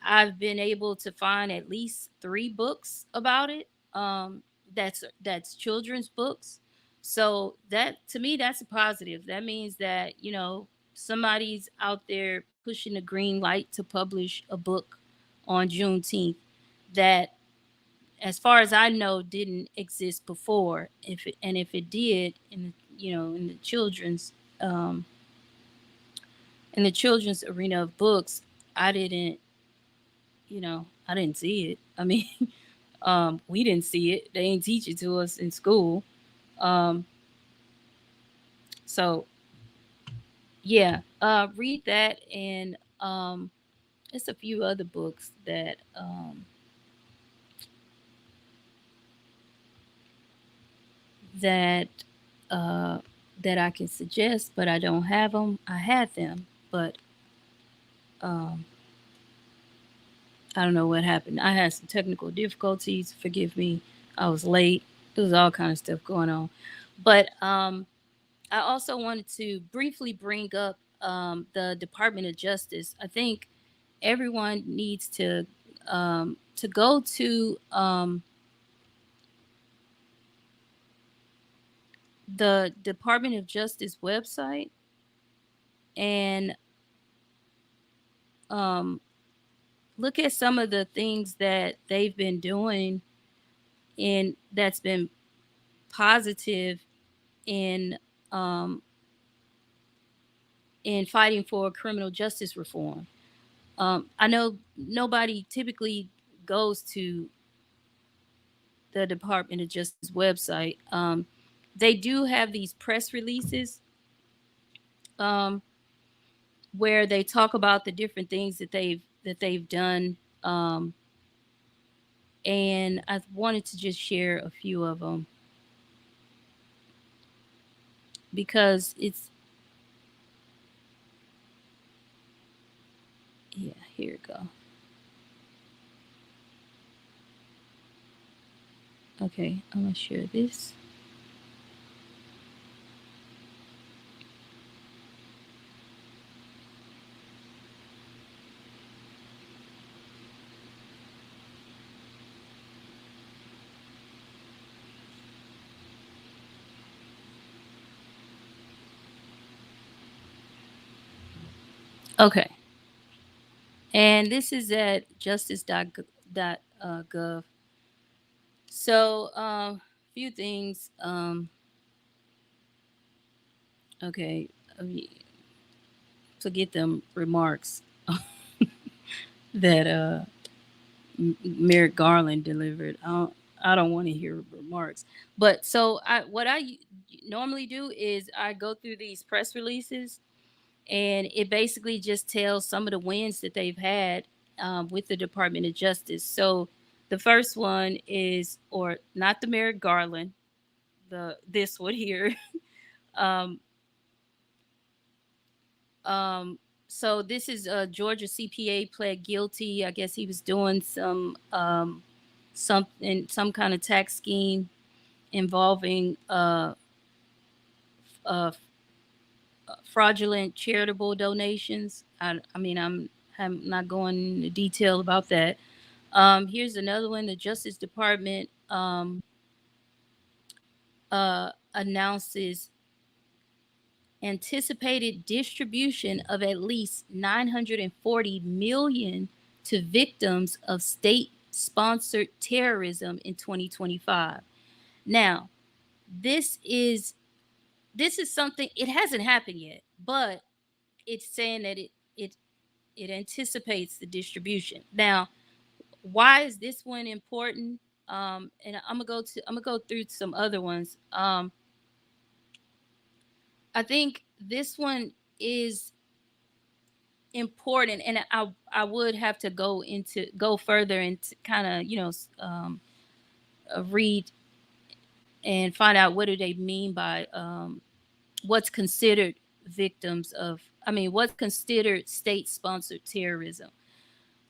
I've been able to find at least 3 books about it. That's children's books. So that to me, that's a positive. That means that somebody's out there pushing the green light to publish a book on Juneteenth that, as far as I know, didn't exist before. If it did, in the um, children's arena of books, I didn't I didn't see it. I mean, we didn't see it. They ain't teach it to us in school. Um, so yeah, read that, and there's a few other books that uh, that I can suggest, but I don't have them. I had them, but um, I don't know what happened. I had some technical difficulties. Forgive me. I was late. There was all kind of stuff going on, but I also wanted to briefly bring up the Department of Justice. I think everyone needs to go to the Department of Justice website and um, look at some of the things that they've been doing and that's been positive in um, in fighting for criminal justice reform. I know nobody typically goes to the Department of Justice website, they do have these press releases um, where they talk about the different things that they've done. And I wanted to just share a few of them because it's, yeah, here we go. Okay, I'm gonna share this. Okay, and this is at justice.gov. So, few things. Okay, I mean, to get them remarks that Merrick Garland delivered. I don't want to hear remarks. But so what I normally do is I go through these press releases, and it basically just tells some of the wins that they've had with the Department of Justice. So the first one is, or not the Merrick Garland, this one here. um, um, so this is a Georgia CPA pled guilty. I guess he was doing some kind of tax scheme involving uh, fraudulent charitable donations. I mean, I'm not going into detail about that. Here's another one. The Justice Department announces anticipated distribution of at least 940 million to victims of state-sponsored terrorism in 2025. Now, this is something, it hasn't happened yet, but it's saying that it anticipates the distribution. Now, why is this one important? And I'm gonna go through some other ones. I think this one is important, and I would have to go further and kind of read and find out what do they mean by what's considered victims of. I mean, what's considered state-sponsored terrorism.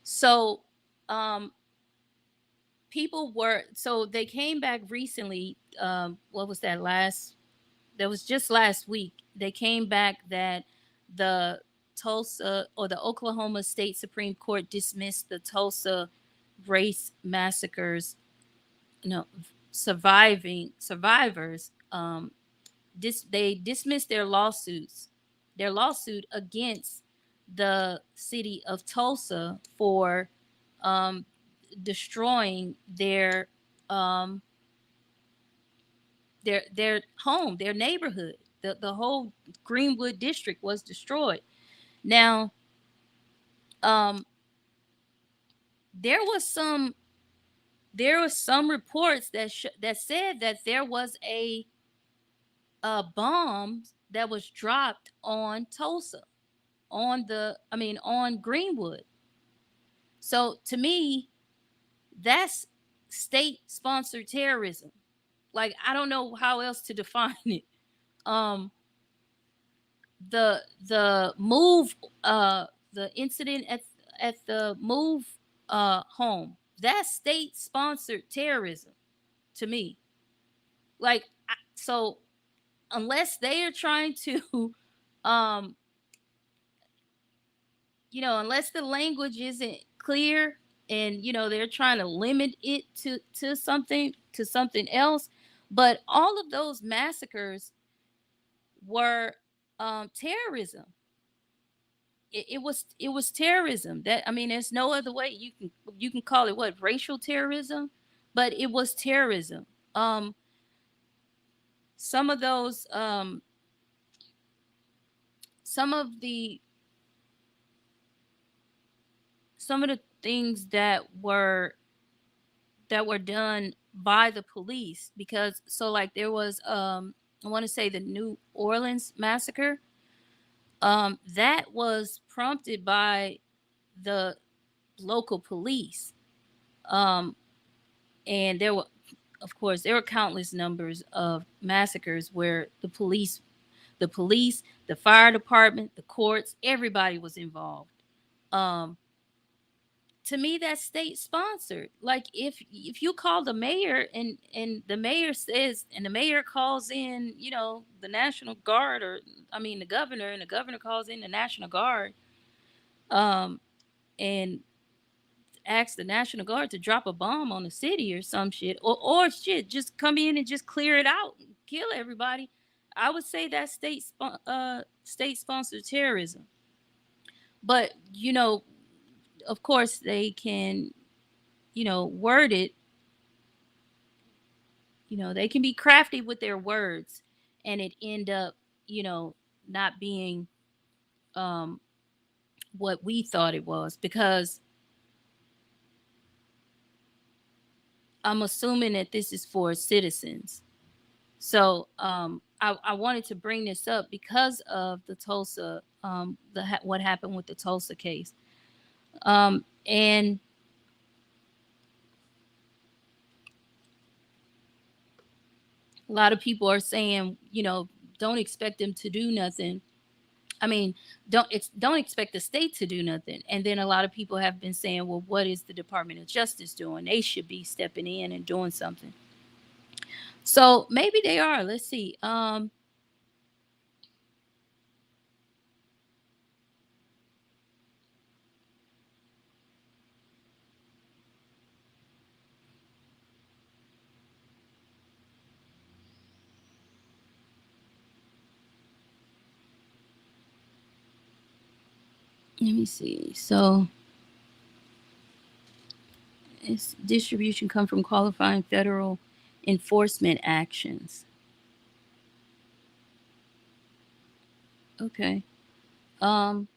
So, um, they came back recently. What was that last? That was just last week. They came back that the Tulsa or the Oklahoma State Supreme Court dismissed the Tulsa race massacres, survivors. They dismissed their lawsuit against the city of Tulsa for um, destroying um, their home, their neighborhood. The whole Greenwood district was destroyed. Now, um, there was some reports that said that there was a bomb that was dropped on Tulsa, on Greenwood. So to me, that's state sponsored terrorism. Like, I don't know how else to define it. Um, the move the incident at the move home, that's state sponsored terrorism to me. Like, so unless they are trying to um unless the language isn't clear, and they're trying to limit it to something else, but all of those massacres were terrorism. It was terrorism. That, I mean, there's no other way you can call it, what, racial terrorism, but it was terrorism. um some of those some of the some of the things that were done by the police. Because so like there was I want to say the New Orleans massacre, that was prompted by the local police. um and there were, of course, there were countless numbers of massacres where the police, the fire department, the courts, everybody was involved. um to me, that's state sponsored. Like if you call the mayor, and the mayor says, and the mayor calls in, the National Guard, or I mean the governor, and the governor calls in the National Guard, um and asks the National Guard to drop a bomb on the city or some shit, or shit, just come in and just clear it out, and kill everybody. I would say that's state sponsored terrorism. But of course they can, word it. They can be crafty with their words, and it end up, not being um what we thought it was, because I'm assuming that this is for citizens. So I wanted to bring this up because of the Tulsa, what happened with the Tulsa case. And a lot of people are saying, don't expect them to do nothing. I mean, don't expect the state to do nothing. And then a lot of people have been saying, well, what is the Department of Justice doing? They should be stepping in and doing something. So maybe they are. Let's see. Let me see. So its distribution come from qualifying federal enforcement actions. Okay. Um,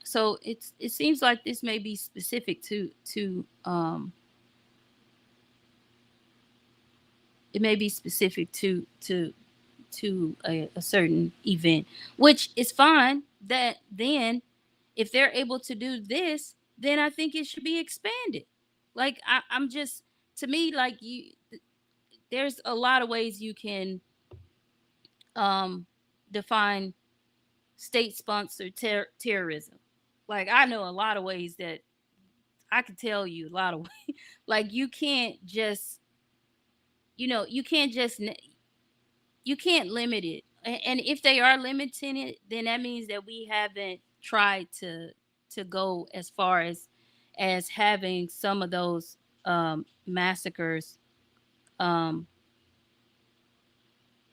so it seems like this may be specific to it may be specific to a certain event, which is fine. That then, if they're able to do this, then I think it should be expanded. Like I'm just, to me, like there's a lot of ways you can um define state sponsored terrorism. Like I know a lot of ways that I could tell you a lot of ways. Like you can't just, you can't just you can't limit it. And if they are limiting it, then that means that we haven't tried to go as far as having some of those massacres um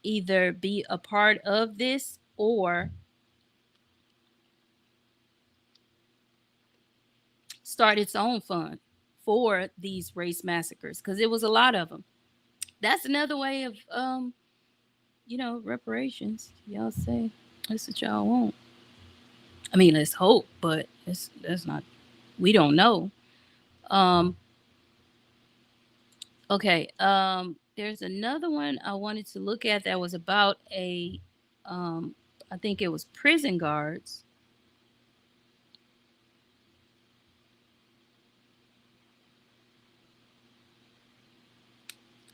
either be a part of this, or start its own fund for these race massacres, because it was a lot of them. That's another way of reparations. Y'all say that's what y'all want. I mean, let's hope, but that's not. We don't know. Um. Okay. There's another one I wanted to look at that was about a. I think it was prison guards.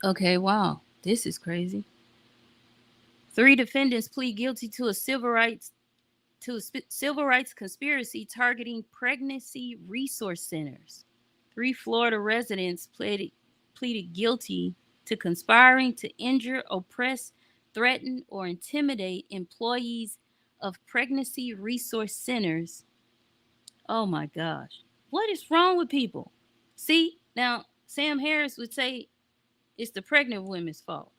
Okay. Wow. This is crazy. 3 defendants plead guilty to a civil rights conspiracy targeting pregnancy resource centers. 3 Florida residents pleaded guilty to conspiring to injure, oppress, threaten, or intimidate employees of pregnancy resource centers. Oh my gosh. What is wrong with people? See, now Sam Harris would say it's the pregnant women's fault.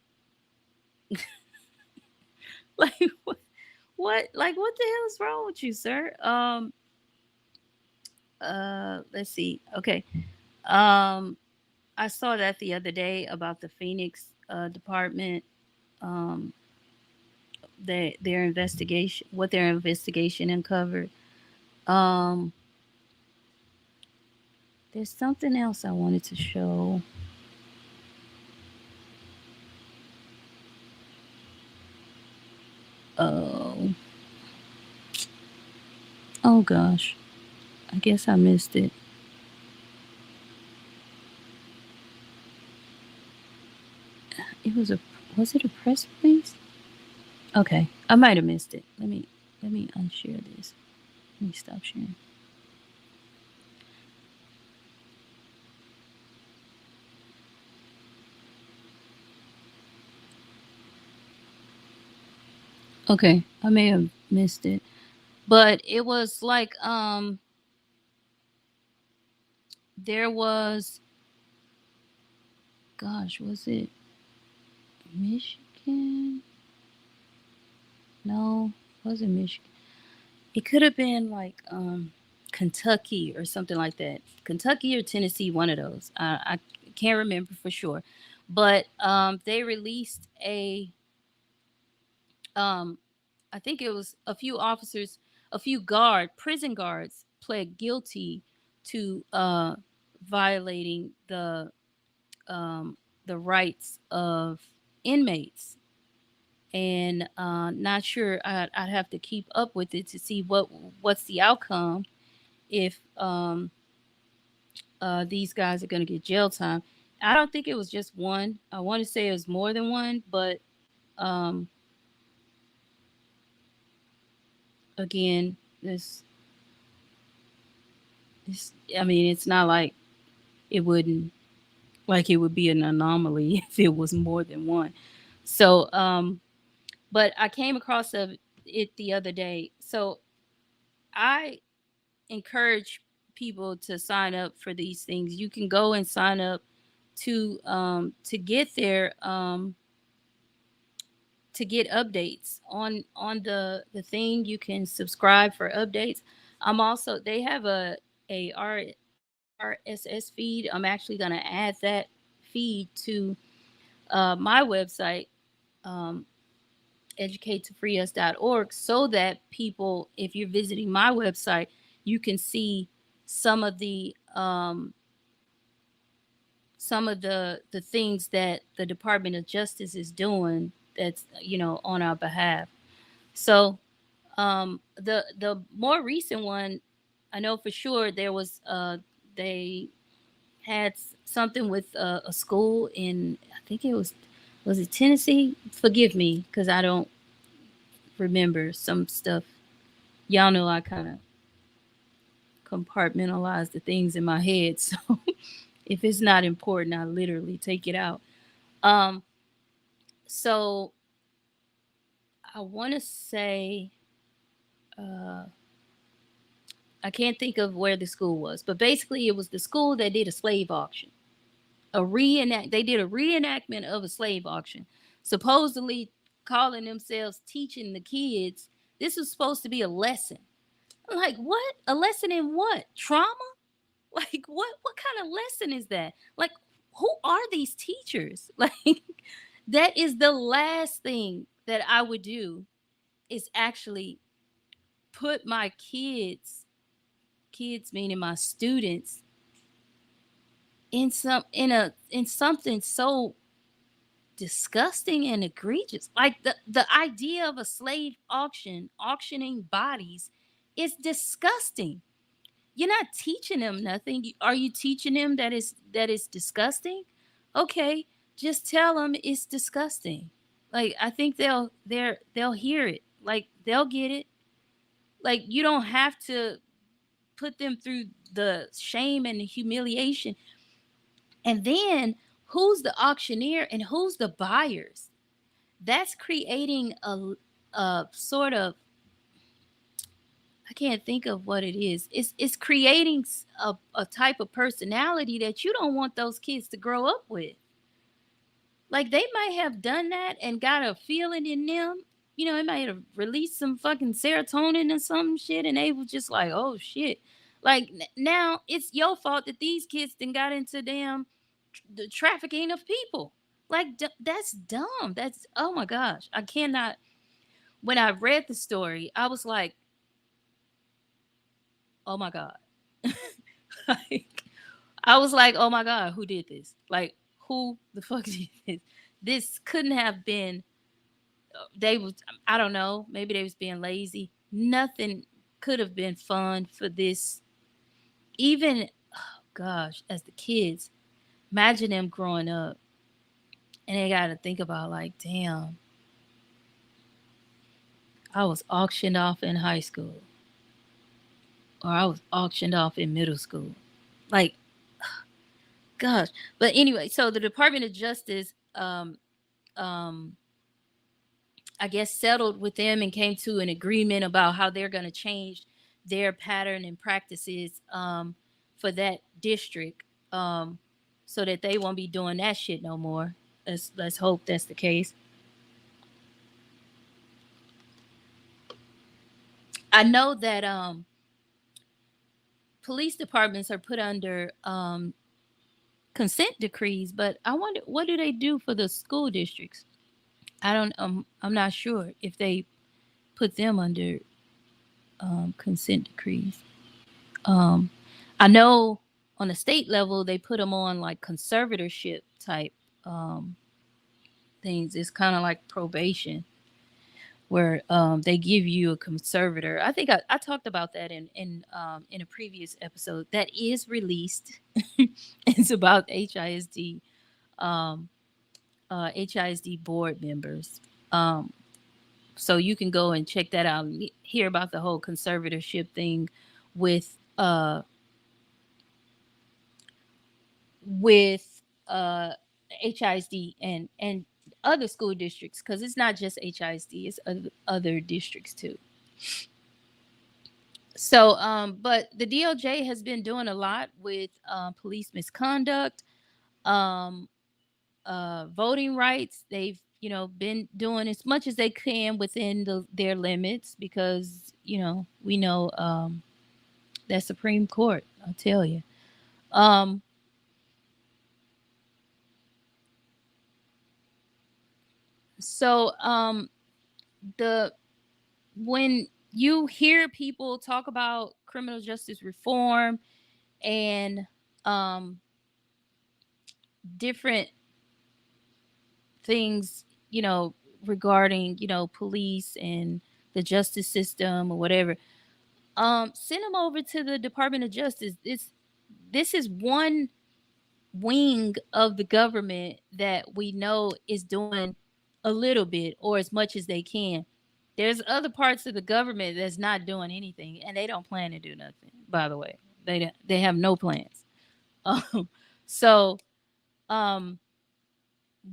Like what? Like what the hell is wrong with you, sir? Let's see. Okay. I saw that the other day about the Phoenix department, um their investigation, what their investigation uncovered. um there's something else I wanted to show. Oh, oh gosh. I guess I missed it. It was it a press release? Okay, I might have missed it. Let me unshare this. Let me stop sharing. Okay, I may have missed it. But it was like there was, gosh, was it Michigan? No, it wasn't Michigan. It could have been like Kentucky or something like that. Kentucky or Tennessee, one of those. I can't remember for sure. But they released um, I think it was a few officers, a few prison guards pled guilty to violating the rights of inmates. And not sure. I'd have to keep up with it to see what's the outcome if these guys are going to get jail time. I don't think it was just one. I want to say it was more than one, but um, again, this. I mean, it's not like it wouldn't like it would be an anomaly if it was more than one. So, but I came across it the other day. So I encourage people to sign up for these things. You can go and sign up to get their to get updates on the thing. You can subscribe for updates. I'm also they have RSS feed. I'm actually going to add that feed to my website, um, educatetofreeus.org, so that people, if you're visiting my website, you can see some of the the things that the Department of Justice is doing that's on our behalf. So the more recent one, I know for sure there was they had something with a school in, I think it was it Tennessee? Forgive me because I don't remember some stuff. Y'all know I kind of compartmentalize the things in my head, so if it's not important, I literally take it out. Um, so I want to say uh, I can't think of where the school was, but basically it was the school that did a slave auction. They did a reenactment of a slave auction, supposedly calling themselves teaching the kids. This was supposed to be a lesson. I'm like, what? A lesson in what? Trauma? Like what kind of lesson is that? Like, who are these teachers? Like, that is the last thing that I would do, is actually put my kids meaning my students, in something so disgusting and egregious. Like the idea of a slave auctioning bodies is disgusting. You're not teaching them nothing. Are you teaching them that is disgusting? Okay, just tell them it's disgusting. Like, I think they'll hear it. Like, they'll get it. Like, you don't have to put them through the shame and the humiliation. And then, who's the auctioneer and who's the buyers? That's creating a sort of, I can't think of what it is. It's creating a type of personality that you don't want those kids to grow up with. Like, they might have done that and got a feeling in them. It might have released some fucking serotonin and some shit, and they were just like, oh shit. Like, now it's your fault that these kids then got into the trafficking of people. Like, that's dumb. That's, oh my gosh. I cannot. When I read the story, I was like, oh my god. Like, I was like, oh my god, who did this? Like, who the fuck did this? This couldn't have been they was, I don't know, maybe they was being lazy. Nothing could have been fun for this. Even, oh gosh, as the kids, imagine them growing up and they got to think about like, damn, I was auctioned off in high school, or I was auctioned off in middle school. Like, gosh. But anyway, so the Department of Justice, um, I guess, settled with them and came to an agreement about how they're going to change their pattern and practices for that district, so that they won't be doing that shit no more. Let's hope that's the case. I know that police departments are put under consent decrees, but I wonder, what do they do for the school districts? I don't. I'm not sure if they put them under consent decrees. I know on the state level they put them on like conservatorship type things. It's kind of like probation, where they give you a conservator. I think I talked about that in a previous episode that is released. It's about HISD HISD board members. So you can go and check that out and hear about the whole conservatorship thing with HISD and other school districts, because it's not just HISD, it's other districts too. So but the DOJ has been doing a lot with police misconduct, voting rights. They've been doing as much as they can within their limits, because we know that Supreme Court, I'll tell you. So when you hear people talk about criminal justice reform and different things, regarding, police and the justice system or whatever, send them over to the Department of Justice. This is one wing of the government that we know is doing a little bit or as much as they can. There's other parts of the government that's not doing anything, and they don't plan to do nothing. By the way, they have no plans. So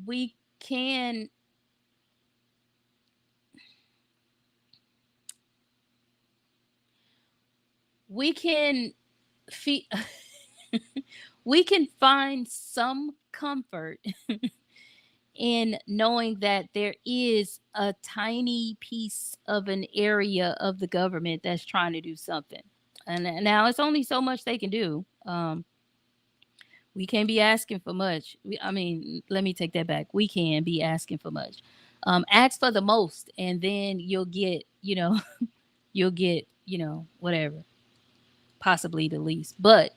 we can we can we can find some comfort in knowing that there is a tiny piece of an area of the government that's trying to do something. And now it's only so much they can do. We can't be asking for much. I mean, let me take that back. We can be asking for much. Ask for the most, and then you'll get, whatever, possibly the least. But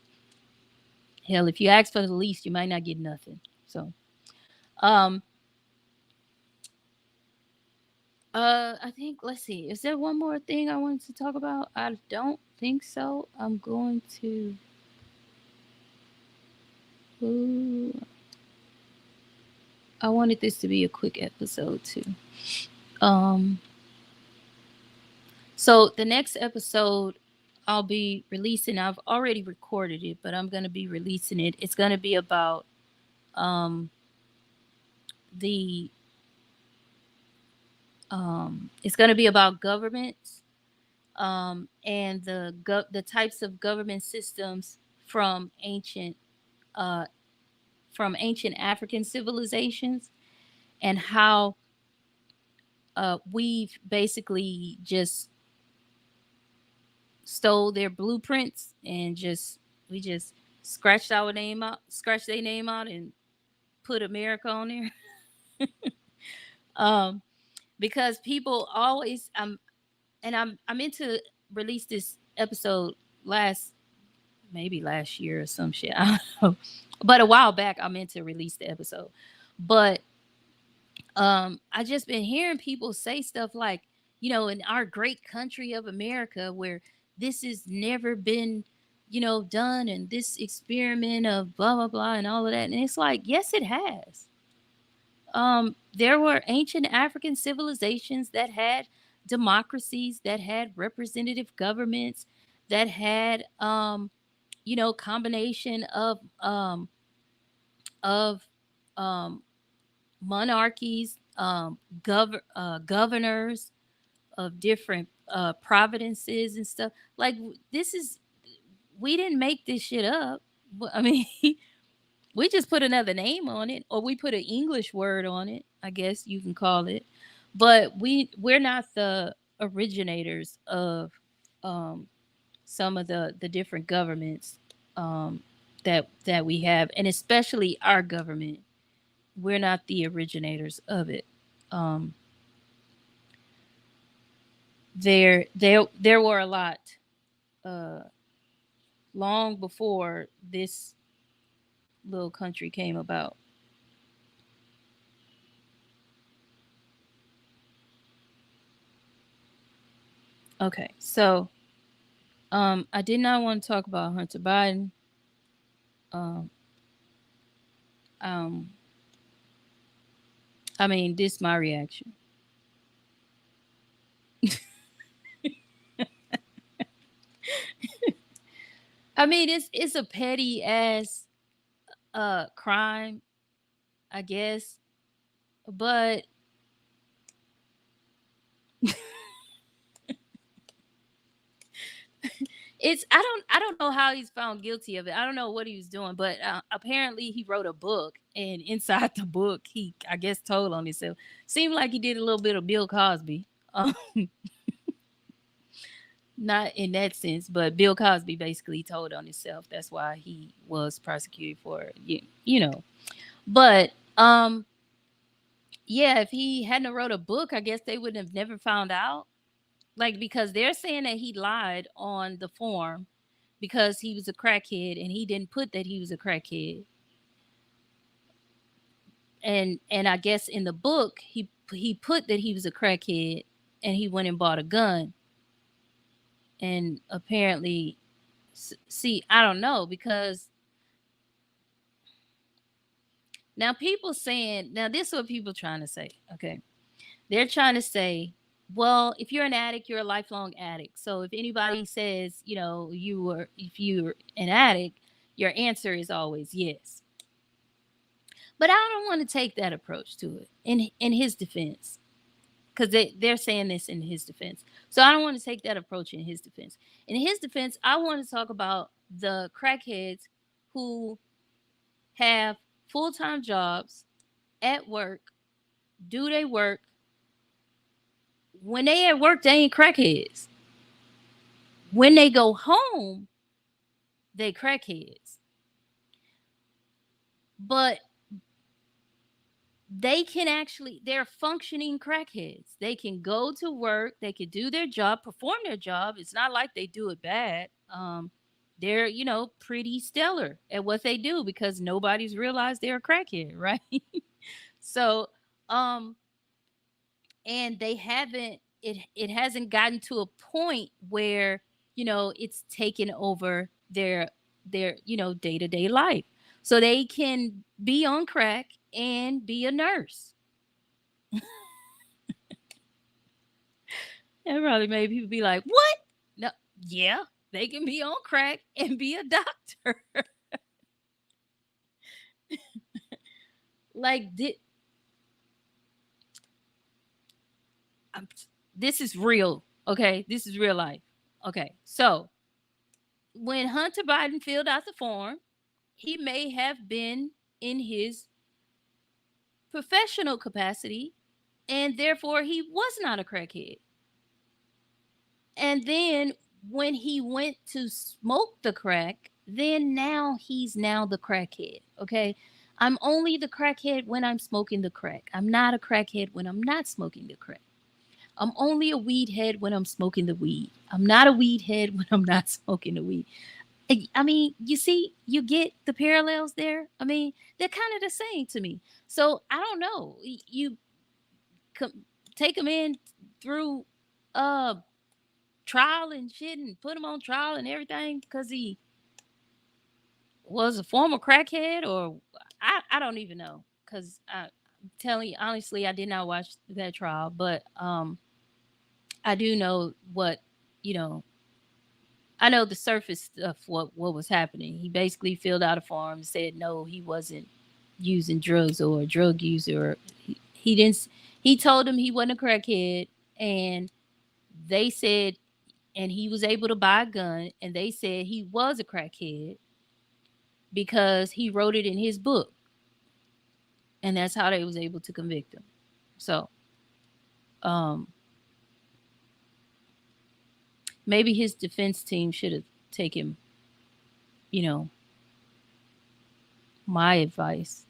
hell, if you ask for the least, you might not get nothing. So, I think, let's see, is there one more thing I wanted to talk about? I don't think so. I'm going to. Ooh. I wanted this to be a quick episode too. So the next episode I'll be releasing, I've already recorded it, but I'm going to be releasing it. It's going to be about it's going to be about governments and the types of government systems from ancient African civilizations, and how we've basically just stole their blueprints and we just scratched their name out, and put America on there. Because people always, I'm meant to release this episode maybe last year or some shit. I don't know. But a while back I meant to release the episode. But I just been hearing people say stuff like, in our great country of America, where this has never been, done, and this experiment of blah blah blah and all of that. And it's like, yes, it has. There were ancient African civilizations that had democracies, that had representative governments, that had combination of um monarchies, governors of different providences and stuff. Like, this is, we didn't make this shit up. I mean, we just put another name on it, or we put an English word on it, I guess you can call it. But we're not the originators of some of the different governments that we have, and especially our government. We're not the originators of it. Um, there were a lot uh, long before this little country came about. Okay, so I did not want to talk about Hunter Biden. Um, um, I mean, this is my reaction. I mean, it's a petty ass crime, I guess, but it's, I don't know how he's found guilty of it. I don't know what he was doing, but apparently he wrote a book, and inside the book he, I guess, told on himself. Seemed like he did a little bit of Bill Cosby. Um, not in that sense, but Bill Cosby basically told on himself. That's why he was prosecuted for it. But yeah, if he hadn't wrote a book, I guess they would have never found out. Like, because they're saying that he lied on the form because he was a crackhead, and he didn't put that he was a crackhead. And I guess in the book he put that he was a crackhead, and he went and bought a gun. And apparently, see, I don't know, because now people saying, now this is what people trying to say. Okay, they're trying to say, well, if you're an addict, you're a lifelong addict. So if anybody says, if you're an addict, your answer is always yes. But I don't want to take that approach to it in his defense, because they're saying this in his defense. So I don't want to take that approach in his defense. In his defense, I want to talk about the crackheads who have full-time jobs at work, do they work. When they at work, they ain't crackheads. When they go home, they crackheads. But they can actually, they're functioning crackheads. They can go to work, they can do their job, perform their job. It's not like they do it bad. They're, pretty stellar at what they do, because nobody's realized they're a crackhead, right? So, and they haven't, it hasn't gotten to a point where, it's taken over their day-to-day life. So they can be on crack and be a nurse. That probably made people be like, what? No, yeah, they can be on crack and be a doctor. Like, this is real. Okay, this is real life. Okay, so when Hunter Biden filled out the form, he may have been in his professional capacity, and therefore he was not a crackhead. And then when he went to smoke the crack, then now he's now the crackhead. Okay, I'm only the crackhead when I'm smoking the crack. I'm not a crackhead when I'm not smoking the crack. I'm only a weed head when I'm smoking the weed. I'm not a weed head when I'm not smoking the weed. I mean, you see, you get the parallels there. I mean, they're kind of the same to me. So I don't know. take him in through trial and shit and put him on trial and everything because he was a former crackhead, or I don't even know, because I'm telling you honestly, I did not watch that trial, but I do know what, you know, I know the surface stuff, what was happening. He basically filled out a form and said no, he wasn't using drugs or a drug user. He didn't. He told them he wasn't a crackhead, and they said, and he was able to buy a gun, and they said he was a crackhead because he wrote it in his book, and that's how they was able to convict him. So, maybe his defense team should have taken, you know, my advice.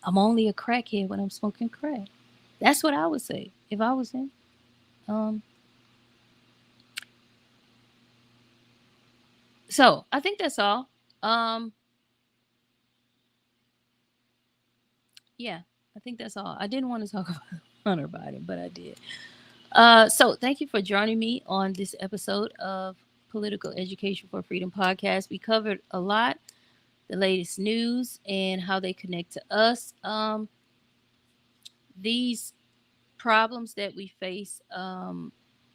I'm only a crackhead when I'm smoking crack. That's what I would say if I was him. So I think that's all. Yeah, I think that's all. I didn't want to talk about Hunter Biden, but I did. So thank you for joining me on this episode of Political Education for Freedom podcast. We covered a lot, the latest news and how they connect to us. These problems that we face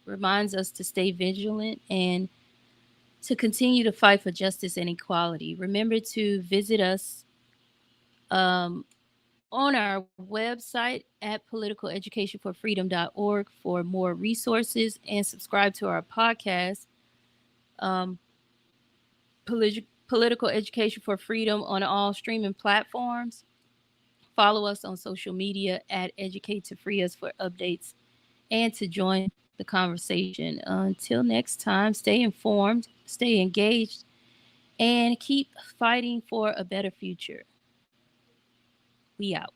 reminds us to stay vigilant and to continue to fight for justice and equality. Remember to visit us on our website at politicaleducationforfreedom.org for more resources, and subscribe to our podcast, Political Education for Freedom, on all streaming platforms. Follow us on social media at Educate to Free Us for updates and to join the conversation. Until next time, stay informed, stay engaged, and keep fighting for a better future. We out.